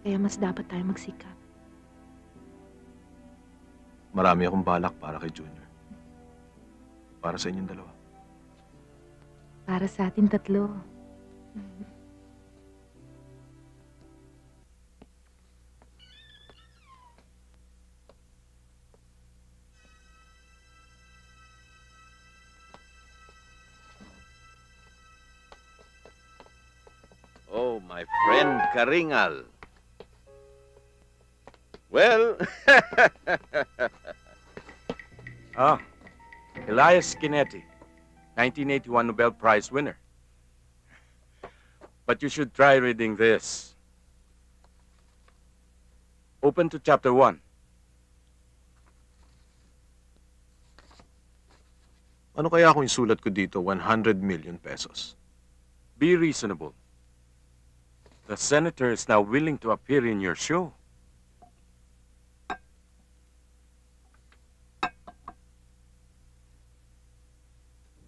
Kaya mas dapat tayo magsikap. Marami akong balak para kay Junior. Para sa inyong dalawa. Para sa atin tatlo. Oh, my friend Karingal. Well, Elias Kinetti, 1981 Nobel Prize winner. But you should try reading this. Open to chapter 1. Ano kaya kung isulat ko dito 100 million pesos? Be reasonable. The senator is now willing to appear in your show.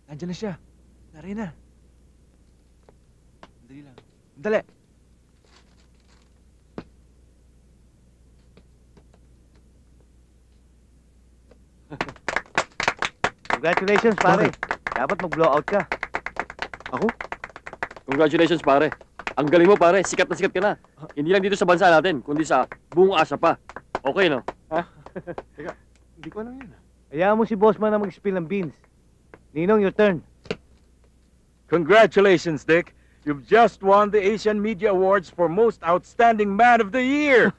Nandiyan na siya. Nari na. Dali lang. Dali. Congratulations, pare. Dapat mag-blowout ka. Ako? Congratulations, pare. Ang galing mo, pare. Sikat na sikat ka na. Hindi lang dito sa bansa natin, kundi sa buong Asia pa. Okay, no? Teka, hindi ko alam yun. Hayaan mo si Bossman na mag-spill ng beans. Ninong, your turn. Congratulations, Dick. You've just won the Asian Media Awards for Most Outstanding Man of the Year.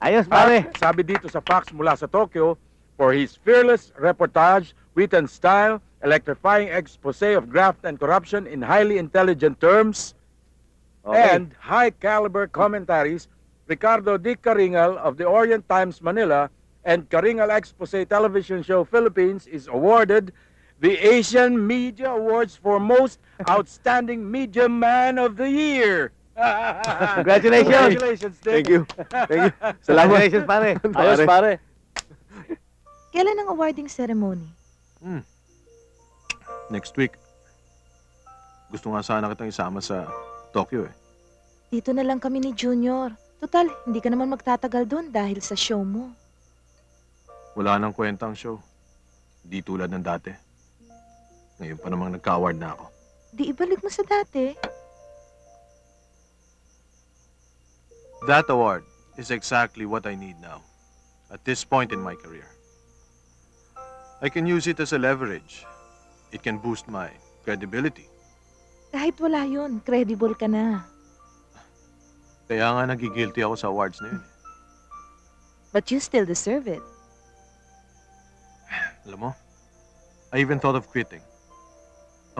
Ayos, pare. Sabi dito sa fax mula sa Tokyo, for his fearless reportage, wit and style, electrifying expose of graft and corruption in highly intelligent terms, and high-caliber commentaries, Ricardo D. Karingal of the Orient Times Manila and Karingal Expose television show Philippines is awarded the Asian Media Awards for Most Outstanding Media Man of the Year. Congratulations. Congratulations, Dick. Thank you. Thank you. Congratulations, pare. Ayos, pare. Kailan ang awarding ceremony? Next week. Gusto nga sana kitang isama sa Tokyo eh. Dito na lang kami ni Junior. Total, hindi ka naman magtatagal doon dahil sa show mo. Wala nang kwenta ang show. Di tulad ng dati. Ngayon pa namang nagka-award na ako. Di ibalik mo sa dati. That award is exactly what I need now. At this point in my career. I can use it as a leverage. It can boost my credibility. Kahit wala yun, credible ka na. Kaya nga nagigilty ako sa awards na yun. But you still deserve it. Alam mo, I even thought of quitting.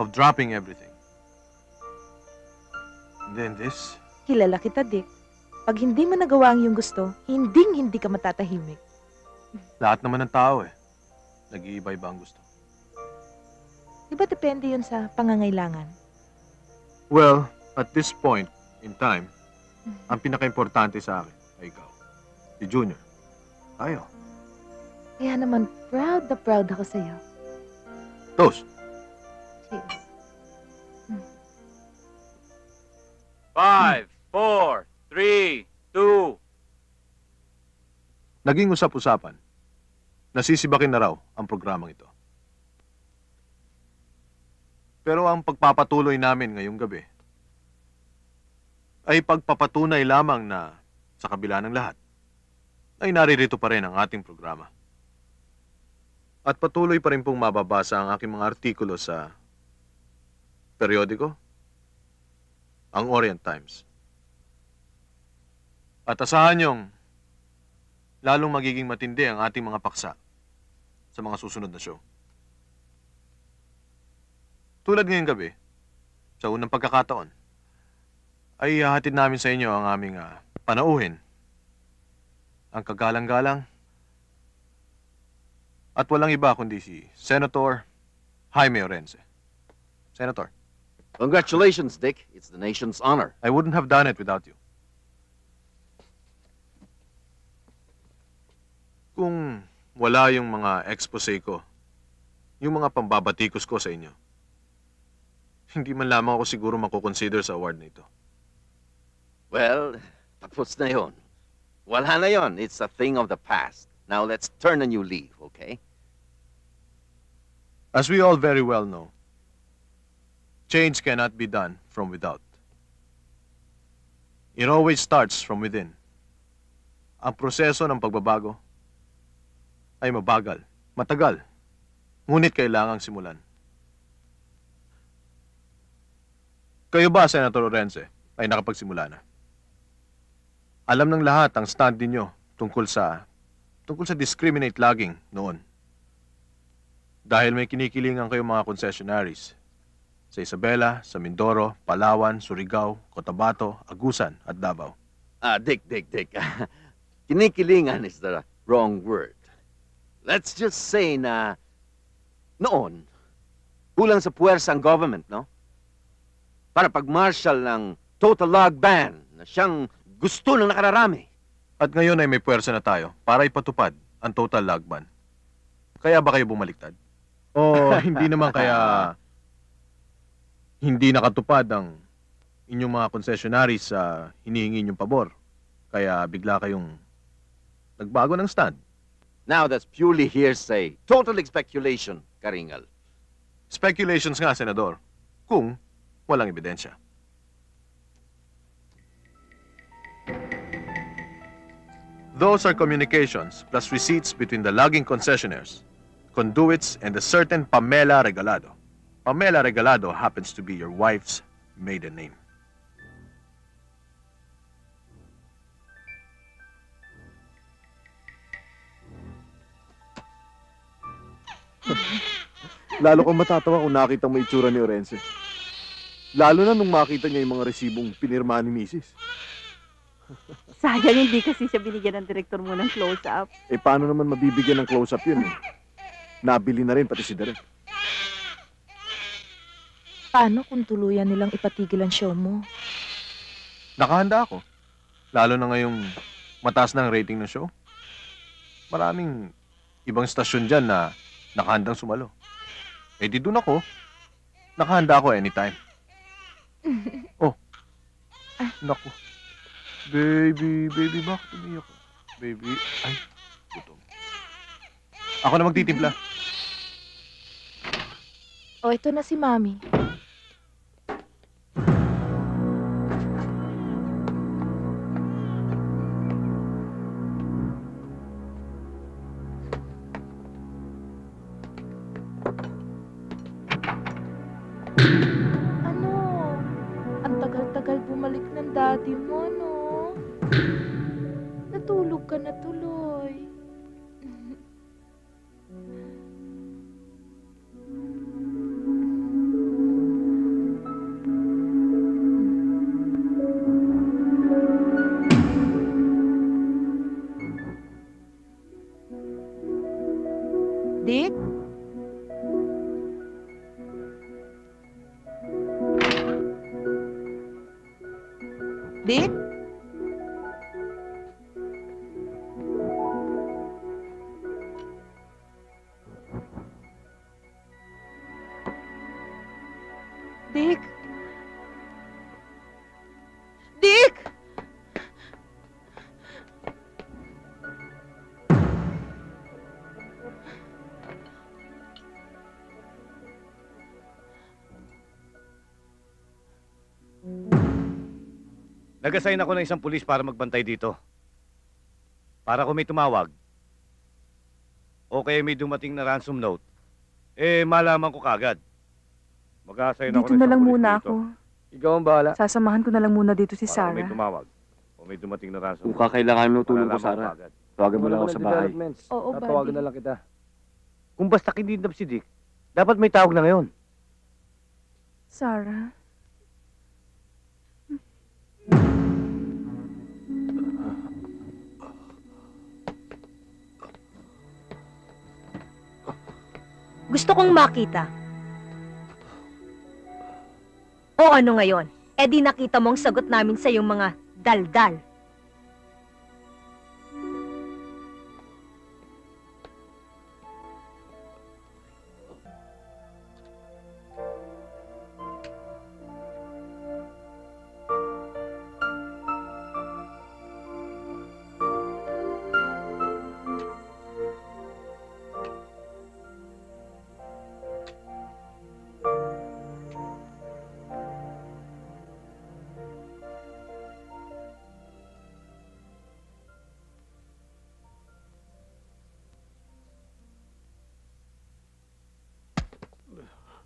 Of dropping everything. And then this, Kilala kita, Dick. Pag hindi mo nagawa ang iyong gusto, hindi ka matatahimik. lahat naman ng tao eh. Nag-iiba-iba ang gusto. Di ba depende yun sa pangangailangan? Well, at this point in time, ang pinaka-importante sa akin ay ikaw. Si Junior. Tayo. Kaya naman, proud na proud ako sa'yo. Toast. Cheers. 5, 4, 3, 2. Naging usap-usapan. Nasisibakin na raw ang programang ito. Pero ang pagpapatuloy namin ngayong gabi ay pagpapatunay lamang na sa kabila ng lahat ay naririto pa rin ang ating programa. At patuloy pa rin pong mababasa ang aking mga artikulo sa periodiko, ang Orient Times. At asahan niyong lalong magiging matindi ang ating mga paksa sa mga susunod na show. Tulad ngayong gabi, sa unang pagkakataon, ay ihahatid namin sa inyo ang aming panauhin, ang kagalang-galang, at walang iba kundi si Senator Jaime Orense. Senator. Congratulations, Dick. It's the nation's honor. I wouldn't have done it without you. Kung wala yung mga expose ko, yung mga pambabatikos ko sa inyo, hindi man lamang ako siguro makukonsider sa award na ito. Well, tapos na yon. Wala na yon. It's a thing of the past. Now let's turn a new leaf, okay? As we all very well know, change cannot be done from without. It always starts from within. Ang proseso ng pagbabago ay mabagal, matagal, ngunit kailangang simulan. Kayo ba, Senator Orense, ay nakapagsimula na? Alam ng lahat ang stand ninyo tungkol sa discriminate logging noon. Dahil may kinikilingan kayong mga concessionaries sa Isabela, sa Mindoro, Palawan, Surigao, Cotabato, Agusan at Davao. Dick. Kinikilingan is the wrong word. Let's just say na noon, kulang sa puwersa ang government, no? Para pag-marshal ng total log ban na siyang gusto ng nakararami. At ngayon ay may puwersa na tayo para ipatupad ang total log ban. Kaya ba kayo bumaliktad? O hindi naman kaya hindi nakatupad ang inyong mga concessionaries sa hinihingi ninyong pabor? Kaya bigla kayong nagbago ng stand? Now that's purely hearsay. Total speculation, Karingal. Speculations nga, Senador, kung walang ebidensya. Those are communications plus receipts between the logging concessionaires, conduits, and a certain Pamela Regalado. Pamela Regalado happens to be your wife's maiden name. Lalo kang matatawa kung nakita mo itsura ni Orense. Lalo na nung makita niya yung mga resibong pinirmahan ni Mrs. Sayang hindi kasi siya binigyan ng direktor mo ng close-up. Eh paano naman mabibigyan ng close-up yun eh? Nabili na rin pati si Derek. Paano kung tuluyan nilang ipatigil ang show mo? Nakahanda ako. Lalo na ngayong mataas na ang rating ng show. Maraming ibang stasyon dyan na nakahandang sumalo. Eh di dun ako. Nakahanda ako anytime. Oh. Naku. Baby, bakit umiyak ka? Baby, ay, gutom. Ako na magtitimpla. O, ito na si Mami. Ano? Ang tagal-tagal bumalik ng daddy mo, no? Natulog ka na tuloy. Dick? Dick? Dick? Dick! Nag-assign ako ng isang pulis para magbantay dito. Para kung may tumawag, o kaya may dumating na ransom note, malaman ko kagad. Mag-assign ako Dito ng na isang lang pulis muna dito. ako. Ikaw ang bahala. Sasamahan ko na lang muna dito si Para kung may Sarah. tumawag, o may dumating na ransom Kung note, kakailangan mo tulong ko, malalaman Sarah, kagad. tawagan mo lang ako sa bahay. Oo, Tatawagan buddy. na lang kita. Kung basta kinidnap si Dick, dapat may tawag na ngayon. Sarah. Gusto kong makita. O ano ngayon? E di nakita mo ang sagot namin sa iyong mga daldal.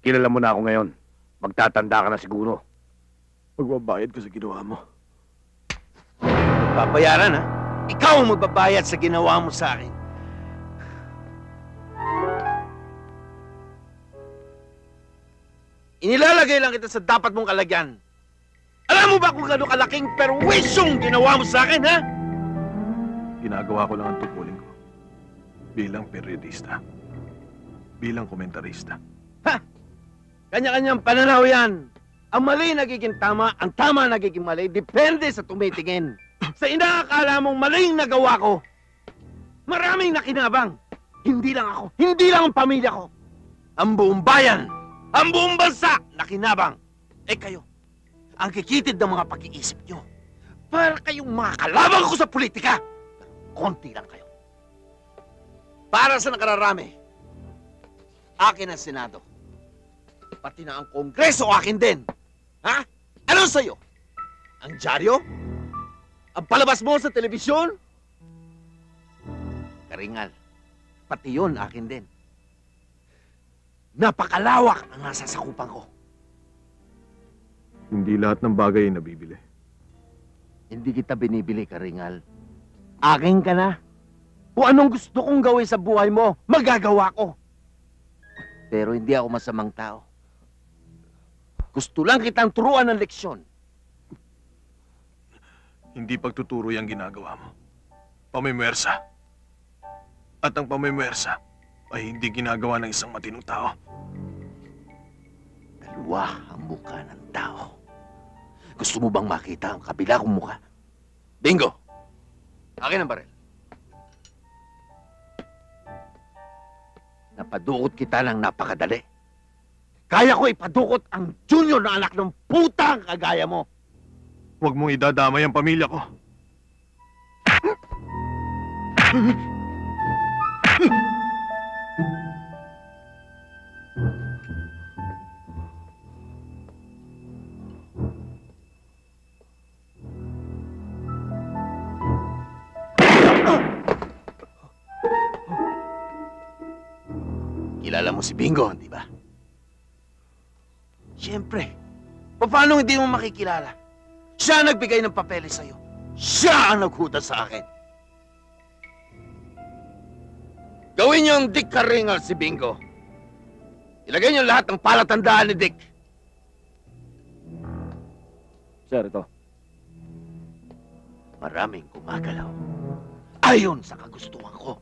Kilala mo na ako ngayon. Magtatanda ka na siguro. Magbabayad ka sa ginawa mo. Babayaran, ha? Ikaw ang magbabayad sa ginawa mo sa akin. Inilalagay lang kita sa dapat mong kalagyan. Alam mo ba kung gano'ng kalaking perwisyong ginawa mo sa akin, ha? Ginagawa ko lang ang tungkulin ko. Bilang periodista. Bilang komentarista. Kanya-kanyang pananaw yan. Ang mali nagiging tama, ang tama nagiging mali. Depende sa tumitingin. Sa inaakala mong maling nagawa ko, maraming nakinabang. Hindi lang ako, hindi lang ang pamilya ko. Ang buong bayan, ang buong bansa nakinabang. Eh kayo, ang kikitid ng mga pag-iisip nyo. Para kayong mga kalabang ko sa politika. Konti lang kayo. Para sa nakararami, akin ang Senado. Pati na ang Kongreso akin din. Ha? Ano sa'yo? Ang dyaryo? Ang palabas mo sa telebisyon? Karingal, pati yun akin din. Napakalawak ang nasa sakupan ko. Hindi lahat ng bagay ay nabibili. Hindi kita binibili, Karingal. Akin ka na. Kung anong gusto kong gawin sa buhay mo, magagawa ko. Pero hindi ako masamang tao. Gusto lang kitang turuan ng leksyon. Hindi pagtuturo yung ginagawa mo. Pamimwersa. At ang pamimwersa ay hindi ginagawa ng isang matinong tao. Dalawa ang mukha ng tao. Gusto mo bang makita ang kabila kong mukha? Bingo! Akin ang baril. Napadukot kita ng napakadali. Kaya ko ipadukot ang junior na anak ng putang kagaya mo. Huwag mong idadamay ang pamilya ko. Kilala mo si Bingo, di ba? Siyempre. Paano hindi mo makikilala? Siya ang nagbigay ng papeles sa'yo. Siya ang naghudas sa akin. Gawin niyo ang Dick Karingal si Bingo. Ilagay niyo lahat ng palatandaan ni Dick. Sir, ito. Maraming gumagalaw. Ayon sa kagustuhan ko.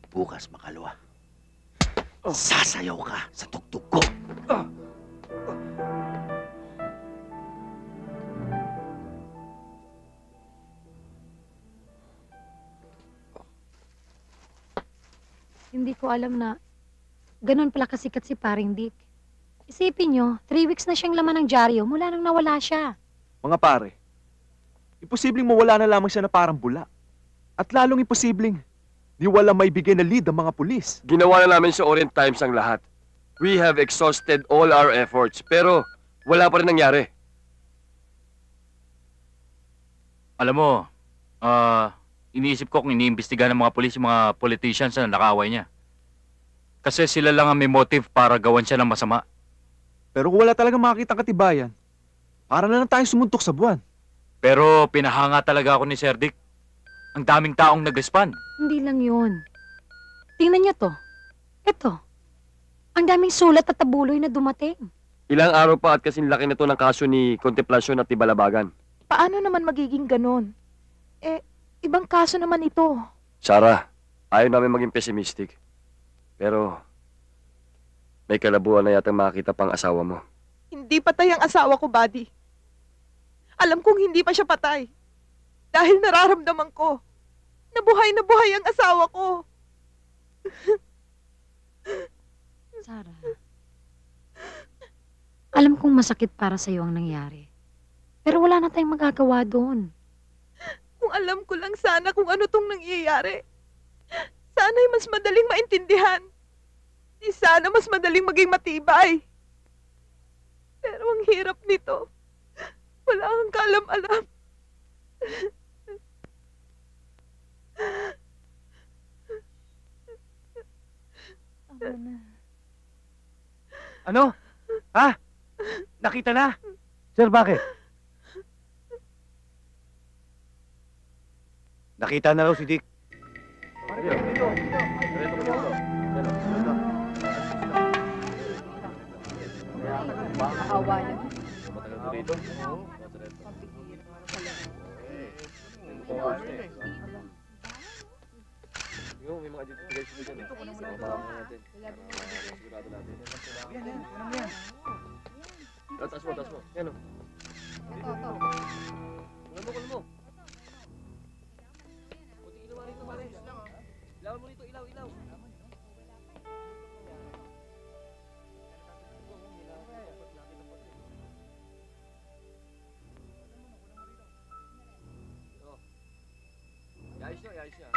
Bukas makalawa. Sasayaw ka sa tugtog ko. Hindi ko alam na ganun pala kasikat si Paring Dick. Isipin nyo, 3 weeks na siyang laman ng dyaryo mula nang nawala siya. Mga pare, imposibleng mawala na lamang siya na parang bula. At lalong imposibleng di wala may bigay na lead ang mga pulis. Ginawa na namin sa Orient Times ang lahat. We have exhausted all our efforts, pero wala pa rin nangyari. Alam mo, iniisip ko kung iniimbestiga ng mga pulis yung mga politicians na nakaaway niya. Kasi sila lang ang may motive para gawan siya ng masama. Pero kung wala talagang makakitang katibayan, para na lang tayong sumuntok sa buwan. Pero pinahanga talaga ako ni Sir Dick. Ang daming taong nag-respond. Hindi lang yun. Tingnan niyo to. Ito. Ang daming sulat at tabuloy na dumating. Ilang araw pa at kasing laki na to ng kaso ni Contemplasyon at Tibalabagan. Paano naman magiging ganon? Eh, ibang kaso naman ito. Sarah, ayaw namin maging pessimistic. Pero, may kalabuan na yata makita pang asawa mo. Hindi patay ang asawa ko, buddy. Alam kong hindi pa siya patay. Dahil nararamdaman ko na buhay ang asawa ko. Sarah. Alam kong masakit para sa'yo ang nangyari. Pero wala na tayong magagawa doon. Kung alam ko lang sana kung ano tong nangyayari. Sana'y mas madaling maintindihan. Di sana mas madaling maging matibay. Pero ang hirap nito. Wala kang kaalam-alam. Ano? Ha? Nakita na? Sir, bakit? Nakita na raw si Dick. Awa naman. May mga identification dyan. Dito ko naman natin. Sigurado natin. Yan. Taas mo. Yan o. Ito. Kunin mo. Buti ilaw rito, pare. Ilawan mo rito, ilaw. Ayos niya.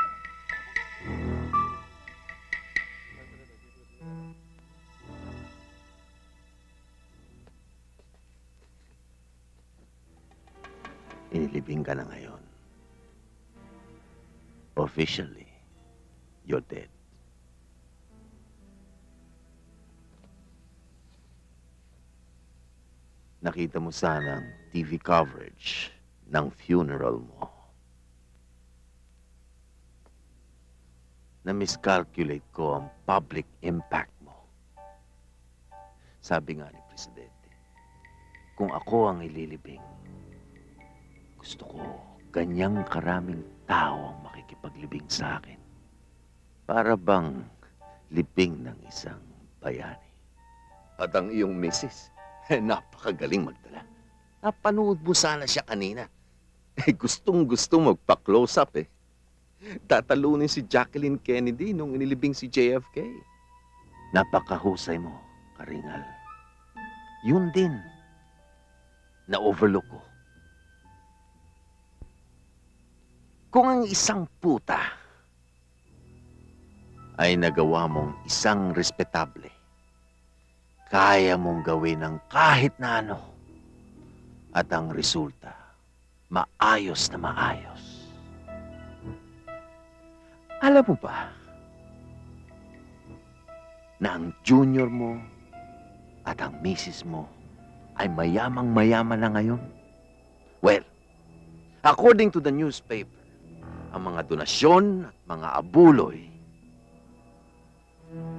Inilibing ka na ngayon. Officially, you're dead. Nakita mo sana ang TV coverage ng funeral mo. Na-miscalculate ko ang public impact mo. Sabi nga ni Presidente, kung ako ang ililibing, gusto ko ganyang karaming tao ang makikipaglibing sa akin. Para bang libing ng isang bayani. At ang iyong misis, napakagaling magdala. Napanood mo sana siya kanina. Gustong-gusto magpa-close up eh. Tatalunin si Jacqueline Kennedy nung inilibing si JFK. Napakahusay mo, Karingal. Yun din, na-overlook ko. Kung ang isang puta ay nagawa mong isang respetable, kaya mong gawin ng kahit na ano, at ang resulta, maayos na maayos. Alam mo ba na ang junior mo at ang misis mo ay mayamang-mayaman na ngayon? Well, according to the newspaper, ang mga donasyon at mga abuloy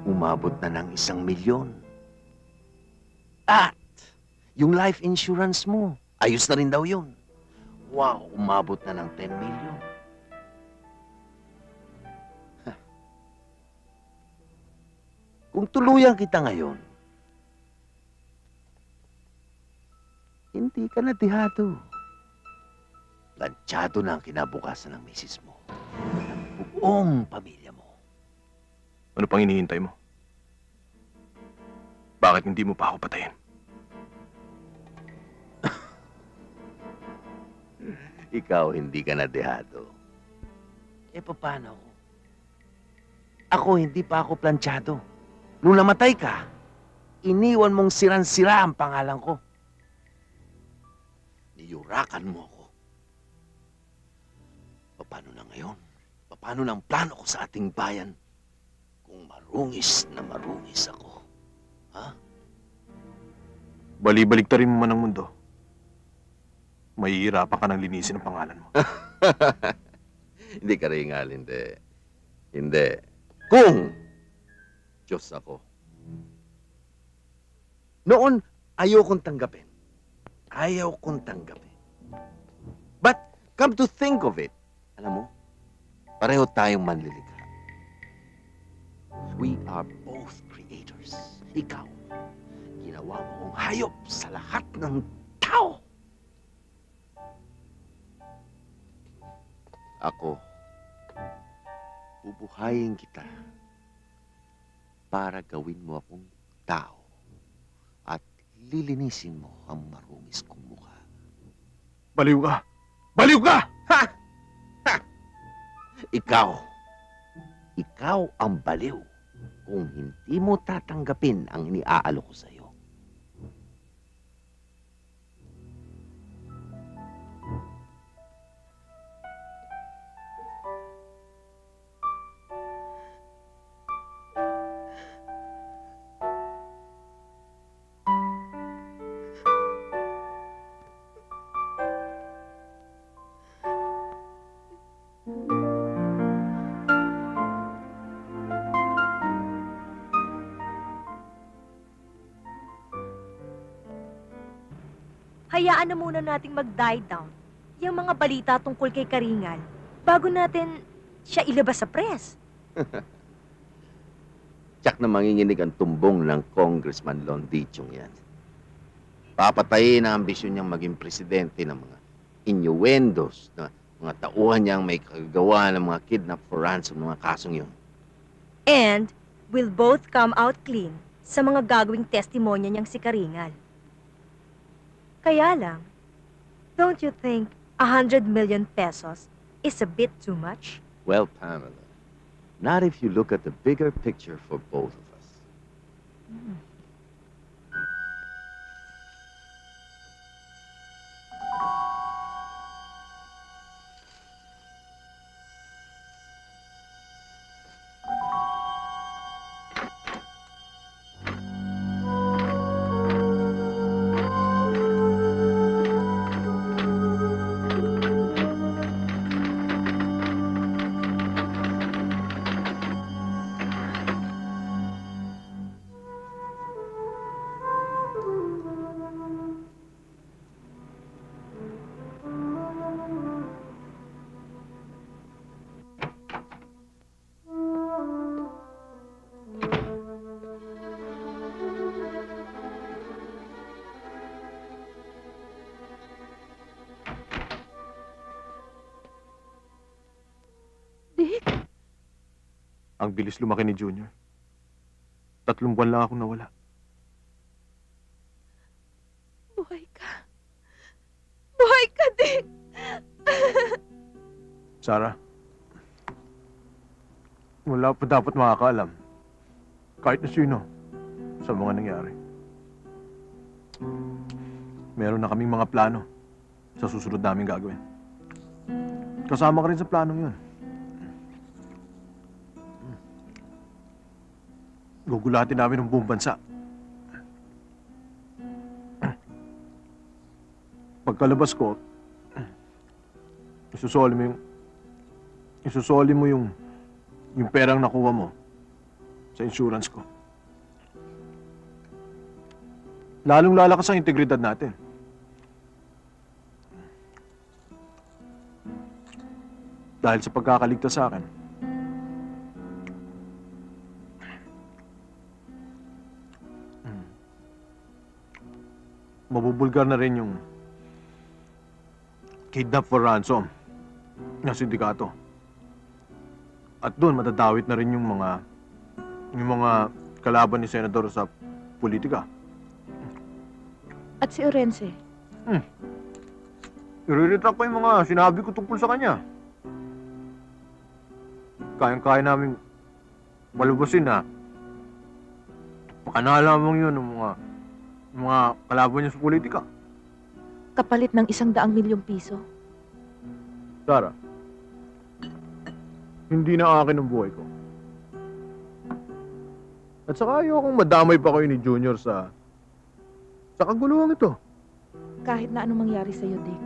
umabot na ng 1 milyon. At yung life insurance mo, ayos na rin daw yun. Wow, umabot na ng 10 million. Kung tuluyan kita ngayon, hindi ka na dihado. Planchado na ang kinabukasan ng misis mo. Ng buong pamilya mo. Ano pang hinihintay mo? Bakit hindi mo pa ako patayin? Ikaw hindi ka na dehado. Eh, paano ako? Ako hindi pa ako planchado. Nung namatay ka, iniwan mong siran-sira ang pangalan ko. Niyurakan mo ako. Paano na ngayon? Paano na ang plano ko sa ating bayan kung marungis na marungis ako? Ha? Bali-baliktarin mo man ang mundo. Mahihirapan ka ng linisin ang pangalan mo. Hindi ka ringal, hindi. Hindi. Kung Diyos ako. Noon, ayokong tanggapin. Ayaw kong tanggapin. But, come to think of it, alam mo, pareho tayong manlilikha. We are both creators. Ikaw, ginawa mo kong hayop sa lahat ng tao. Ako, bubuhayin kita para gawin mo akong tao at lilinisin mo ang marungis kong mukha. Baliw ka! Baliw ka! Ha! Ha! Ikaw ang baliw kung hindi mo tatanggapin ang iniaalok ko sa'yo. Hayaan na muna nating mag-die down yung mga balita tungkol kay Karingal bago natin siya ilabas sa press. Tiyak na manginginig ang tumbong ng Congressman Londichong yan. Papatayin ang ambisyon niyang maging presidente ng mga innuendos na mga tauhan niyang may kagagawa ng mga kidnap for ransom, mga kasong yun. And we'll both come out clean sa mga gagawing testimonya niyang si Karingal. Kaya lang, don't you think 100 million pesos is a bit too much? Well, Pamela, not if you look at the bigger picture for both of us. Ang bilis lumaki ni Junior. 3 buwan lang akong nawala. Buhay ka. Buhay ka, Dick! Sarah, wala pa dapat makakaalam. Kahit na sino sa mga nangyari. Meron na kaming mga plano sa susunod naming gagawin. Kasama ka rin sa planong yun. Gugulatin namin ng buong bansa. Pagkalabas ko, isusoli mo yung perang nakuha mo sa insurance ko. Lalong lalakas ang integridad natin. Dahil sa pagkakaligtas sa akin. Mabubulgar na rin yung kidnap for ransom ng sindikato. At doon madadawit na rin yung mga kalaban ni Senador sa politika. At si Orense? I-retract ko yung mga sinabi ko tungkol sa kanya. Kayang-kaya namin malubasin na pakanala mo yun ng mga kalaban niya sa politika. Kapalit ng 100 milyong piso. Sarah, Hindi na akin ang buhay ko. At saka ayokong madamay pa kayo ni Junior sa kaguluhan ito. Kahit na anong mangyari sa'yo, Dick,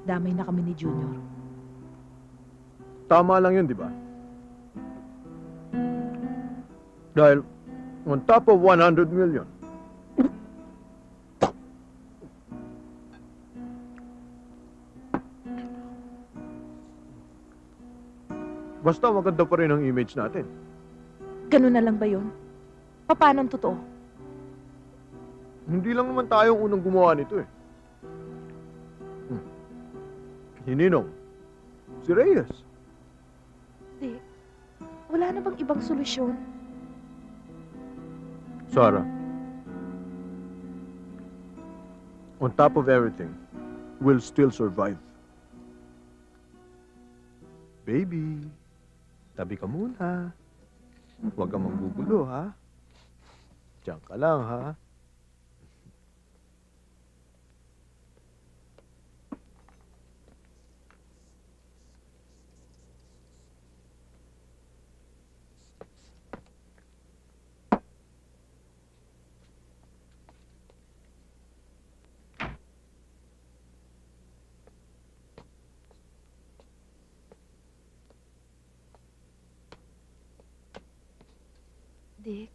damay na kami ni Junior. Tama lang yun, di ba? Dahil on top of 100 million, basta maganda pa rin ang image natin. Ganun na lang ba yun? Paano ang totoo? Hindi lang naman tayo ang unang gumawa nito eh. Hininong, si Reyes. Dick, wala na bang ibang solusyon? Sarah, on top of everything, we'll still survive. Baby, tabi ka muna. Huwag kang manggugulo, ha? Diyan ka lang, ha? Dick,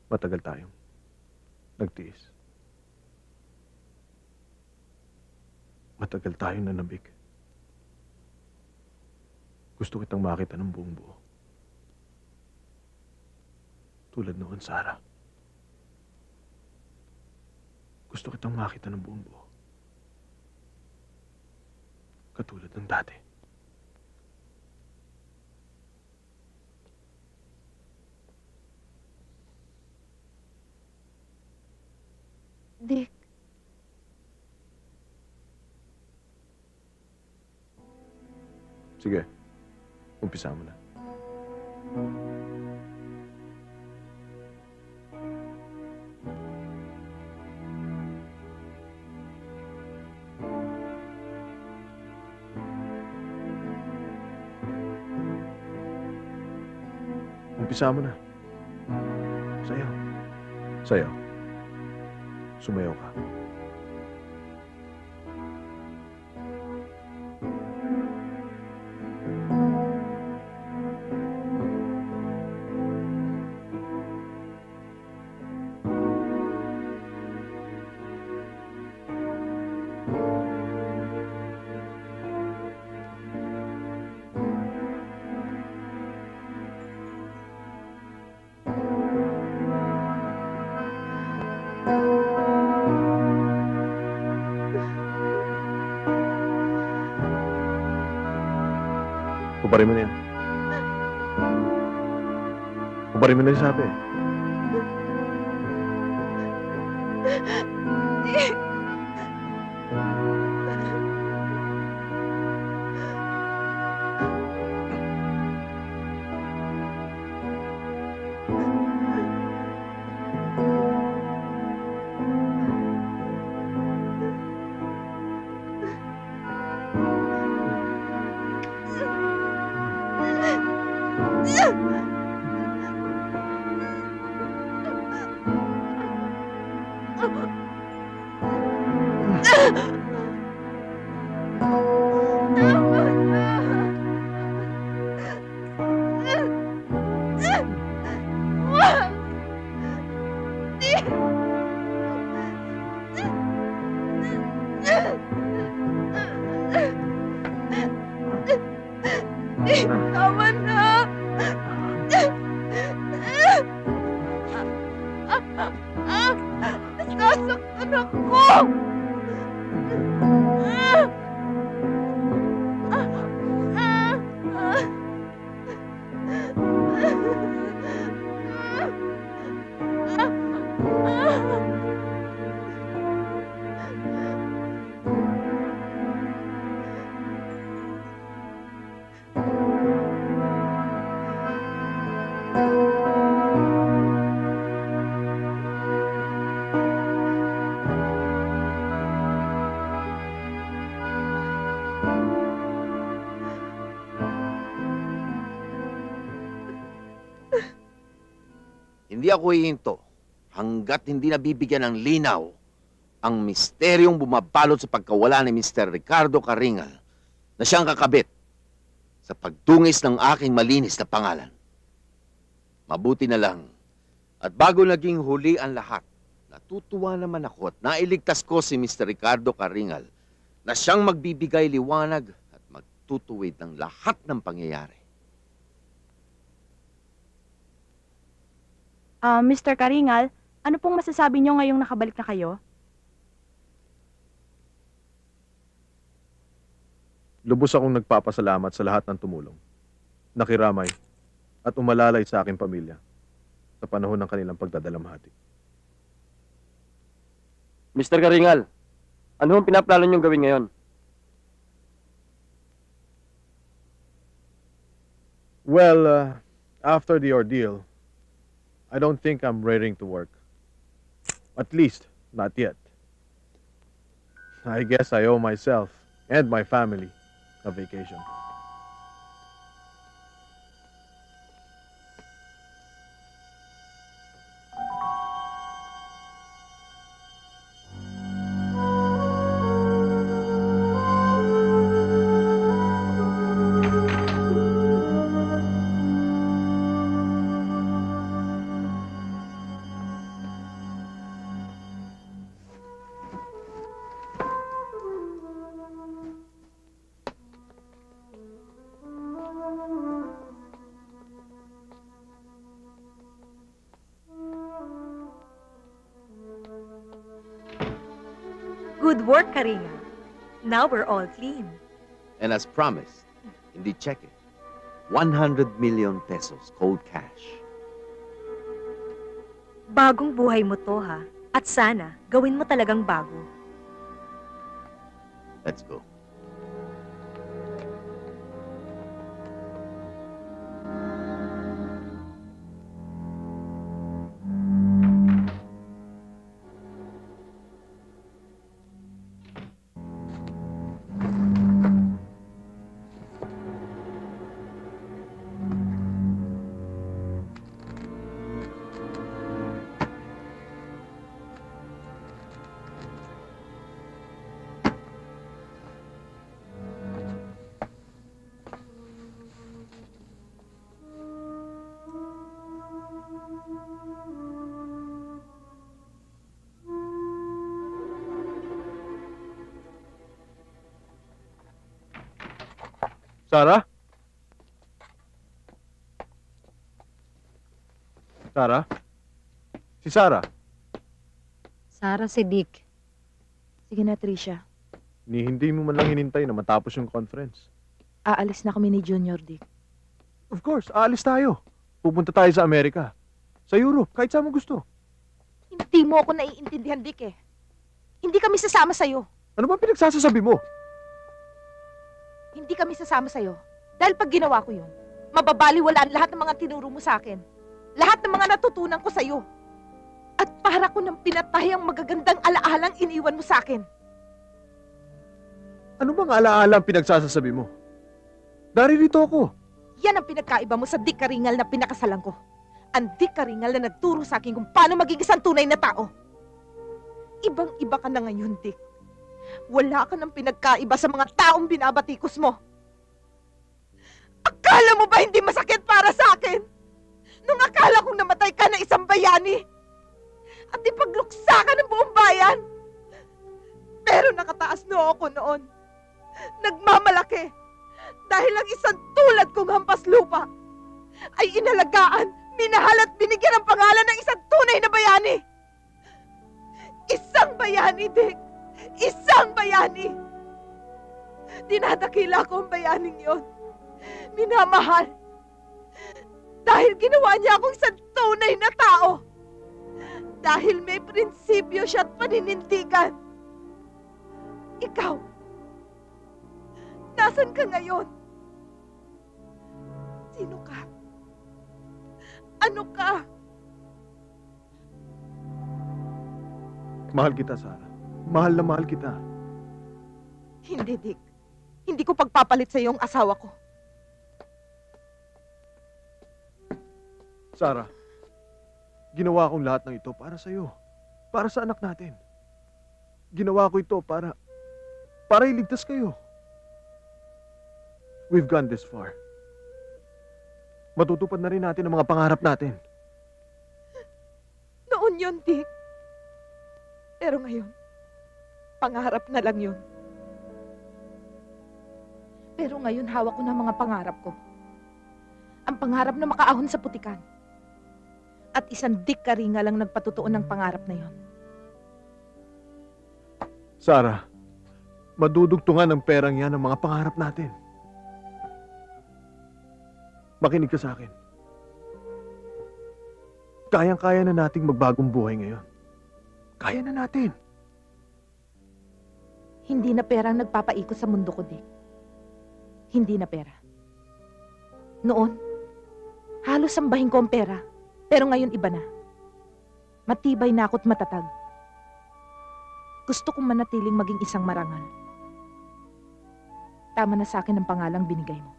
Matagal tayong nagtiis. Matagal tayong nanabik. Gusto kitang makita ng buong buo. Tulad noon, Sarah. Gusto kitang makita ng buong buo. Katulad ng dati. Dick, Sige, umpisa mo na. Umpisa mo na. Sayaw. Sayaw. Sumayaw ka. Ubarin mo na yan. Ubarin mo na yung sabi. Hindi ako hihinto hanggat hindi nabibigyan ng linaw ang misteryong bumabalot sa pagkawala ni Mr. Ricardo Caringal na siyang kakabit sa pagtungis ng aking malinis na pangalan. Mabuti na lang at bago naging huli ang lahat, natutuwa naman ako at nailigtas ko si Mr. Ricardo Caringal na siyang magbibigay liwanag at magtutuwid ng lahat ng pangyayari. Mr. Caringal, ano pong masasabi niyo ngayong nakabalik na kayo? Lubos akong nagpapasalamat sa lahat ng tumulong, nakiramay, at umalalay sa aking pamilya sa panahon ng kanilang pagdadalamhati. Mr. Caringal, ano ang pinaplano niyong gawin ngayon? Well, after the ordeal, I don't think I'm raring to work. At least, not yet. I guess I owe myself and my family a vacation. Good work, Karinga. Now we're all clean. And as promised, hindi check it. 100 million pesos cold cash. Bagong buhay mo to, ha? At sana, gawin mo talagang bago. Let's go. Sarah? Sarah? Si Sarah? Sarah, si Dick. Sige na, Tricia. Hindi mo man lang hinintay na matapos yung conference. Aalis na kami ni Junior, Dick. Of course, aalis tayo. Pupunta tayo sa Amerika. Sa Europe, kahit saan mo gusto. Hindi mo ako naiintindihan, Dick eh. Hindi kami sasama sa'yo. Ano ba pinagsasasabi mo? Hindi kami sasama sa'yo. Dahil pag ginawa ko yun, mababaliwalaan lahat ng mga tinuro mo sa akin. Lahat ng mga natutunan ko sa'yo. At para ko nang pinatay ang magagandang alaalang iniwan mo sa akin. Ano bang alaala ang pinagsasasabi mo? Daririto ako. Yan ang pinagkaiba mo sa Dick Caringal na pinakasalan ko. Ang Dick Caringal na nagturo sa akin kung paano maging isang tunay na tao. Ibang-iba ka na ngayon, Dick. Wala ka ng pinagkaiba sa mga taong binabatikos mo. Akala mo ba hindi masakit para sa akin? Nung akala kong namatay ka na isang bayani at ipagluksa ka ng buong bayan. Pero nakataas no ako noon. Nagmamalaki dahil ang isang tulad kong hampas lupa ay inalagaan, minahal at binigyan ng pangalan ng isang tunay na bayani. Isang bayani, Dick. Isang bayani! Dinadakila ko ang bayaning yon. Minamahal. Dahil ginawa niya akong isang tunay na tao. Dahil may prinsipyo siya at paninindigan. Ikaw, nasan ka ngayon? Sino ka? Ano ka? Mahal kita, Sarah. Mahal na mahal kita. Hindi, Dick. Hindi ko pagpapalit sa iyo ang asawa ko. Sarah, Ginawa kong lahat ng ito para sa'yo. Para sa anak natin. Ginawa ko ito para iligtas kayo. We've gone this far. Matutupad na rin natin ang mga pangarap natin. Noon yun, Dick. Pero ngayon, pangarap na lang yun. Pero ngayon, hawak ko na mga pangarap ko. Ang pangarap na makaahon sa putikan. At isang Dick Karinga lang nagpatutuon ng pangarap na yon. Sarah, madudugtungan ng perang yan ang mga pangarap natin. Makinig ka sa akin. Kayang-kaya na nating magbagong buhay ngayon. Kaya na natin. Hindi na pera ang nagpapaikot sa mundo ko, Dick. Hindi na pera. Noon, halos sambahin ko ang pera. Pero ngayon iba na. Matibay na ako't matatag. Gusto kong manatiling maging isang marangal. Tama na sa akin ang pangalang binigay mo.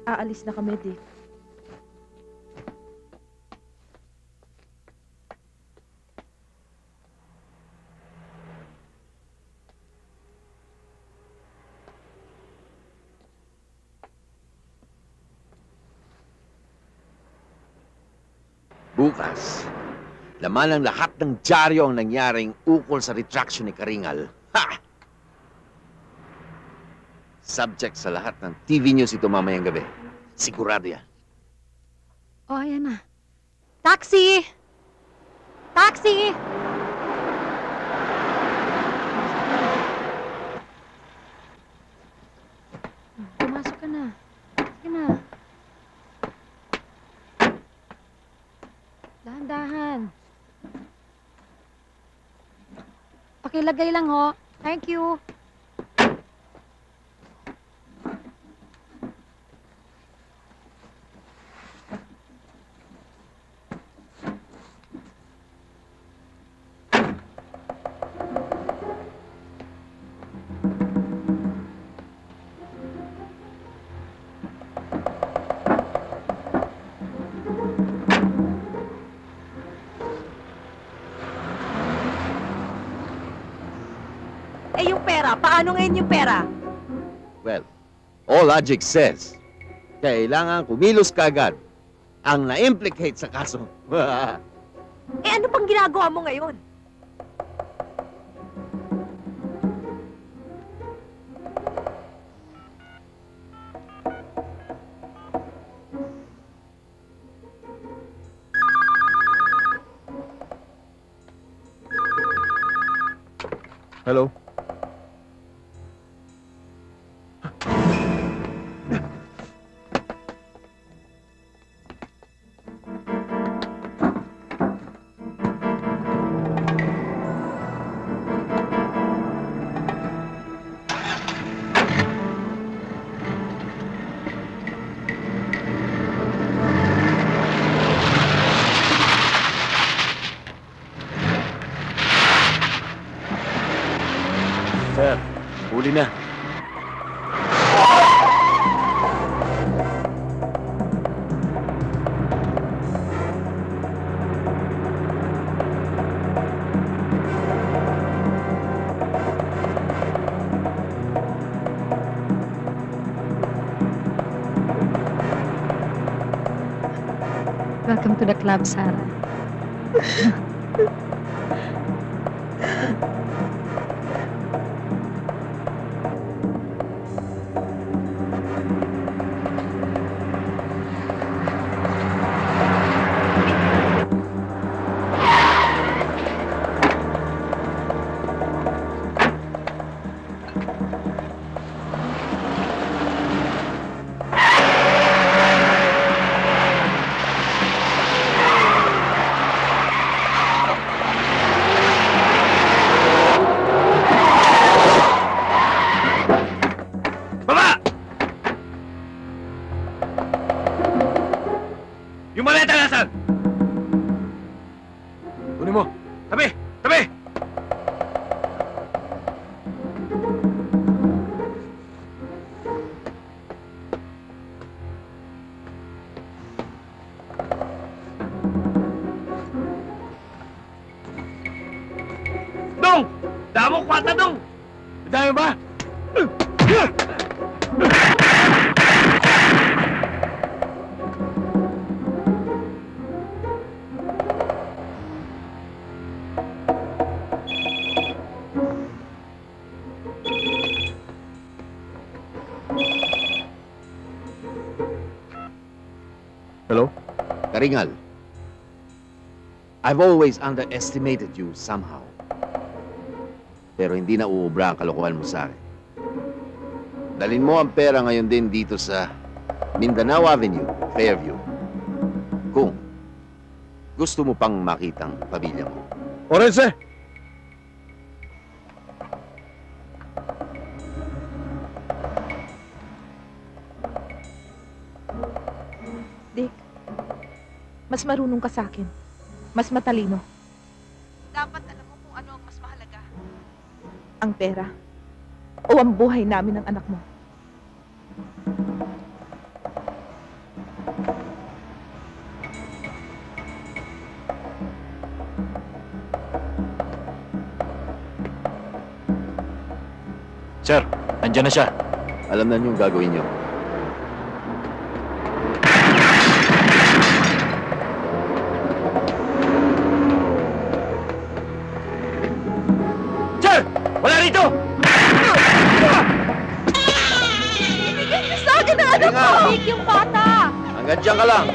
Aalis na kami, Dick. Bukas, laman ng lahat ng dyaryo ang nangyaring ukol sa retraction ni Karingal. Ha! Subject sa lahat ng TV news ito mamayang gabi. Sigurado yan. Oh, ayan na. Taxi! Taxi! Pumasok ka na. Sige na. Dahan-dahan. Pakilagay lang ho. Thank you. Eh, yung pera, paano ngayon yung pera? Well, all logic says, kailangan kumilos kaagad ang na-implicate sa kaso. Eh, ano pang ginagawa mo ngayon? Hello? Sir, huli na. Welcome to the club, Sarah. Amo, kwata dong! Dami ba? Hello? Karingal, I've always underestimated you somehow. Pero hindi na uubra ang kalokohan mo sa akin. Dalhin mo ang pera ngayon din dito sa Mindanao Avenue, Fairview. Kung gusto mo pang makitang pamilya mo. Orense! Dick, mas marunong ka sa akin. Mas matalino. Dapat alam mo kung ano ang mas mahalaga. Ang pera. O ang buhay namin ng anak mo. Sir, andyan na siya. Alam na niyo yung gagawin niyo. Sir! Wala rito! Ibigay niyo sa akin ang anak ko! Dick, yung bata! Hanggang dyan ka lang.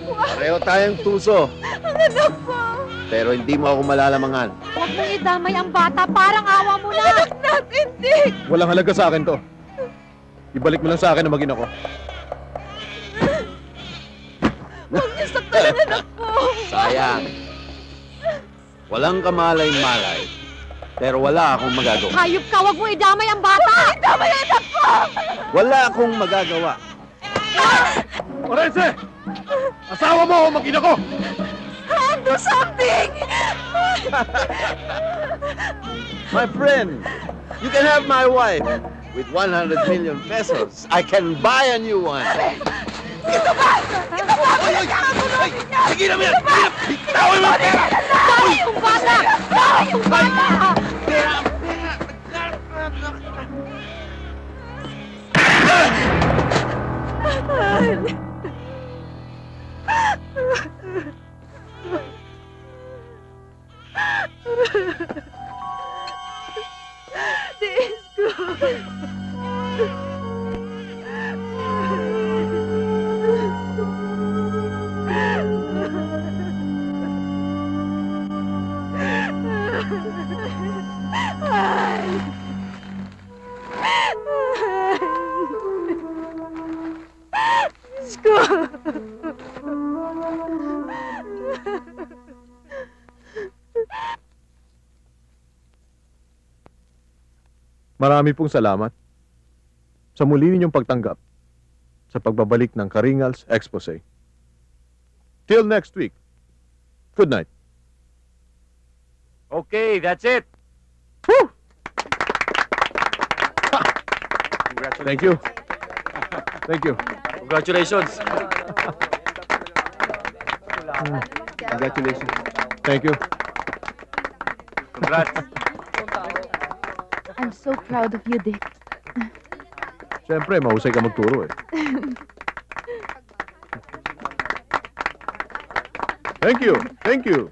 Pareho tayong tuso. Ang anak ko! Pero hindi mo ako malalamangan. Huwag mong idamay ang bata, parang awa mo na! Anak natin, Dick! Walang halaga sa akin to. Ibalik mo lang sa akin na maging ako. Huwag niyo saktan ang anak ko! Sayang. Walang kamalay-malay. Pero wala akong magagawa. Hayop ka, huwag mo idamay ang bata! Idamay ang anak ko! Wala akong magagawa. Orense! Asawa mo o maging ako! Do something! My friend, you can have my wife. With 100 million pesos, I can buy a new one. Ito ba? Ito ba? Pinagkakagulogin niya! Sige na, Mia! Tawin mo! Tawin yung bata! Tawin yung bata! Marami pong salamat sa muli ninyong pagtanggap sa pagbabalik ng Karingal's Expose. Till next week. Good night. Okay, that's it. Thank you. Thank you. Congratulations. Congratulations. Thank you. Congrats. I'm so proud of you, Dick. Siyempre, mahusay ka magturo eh. Thank you. Thank you.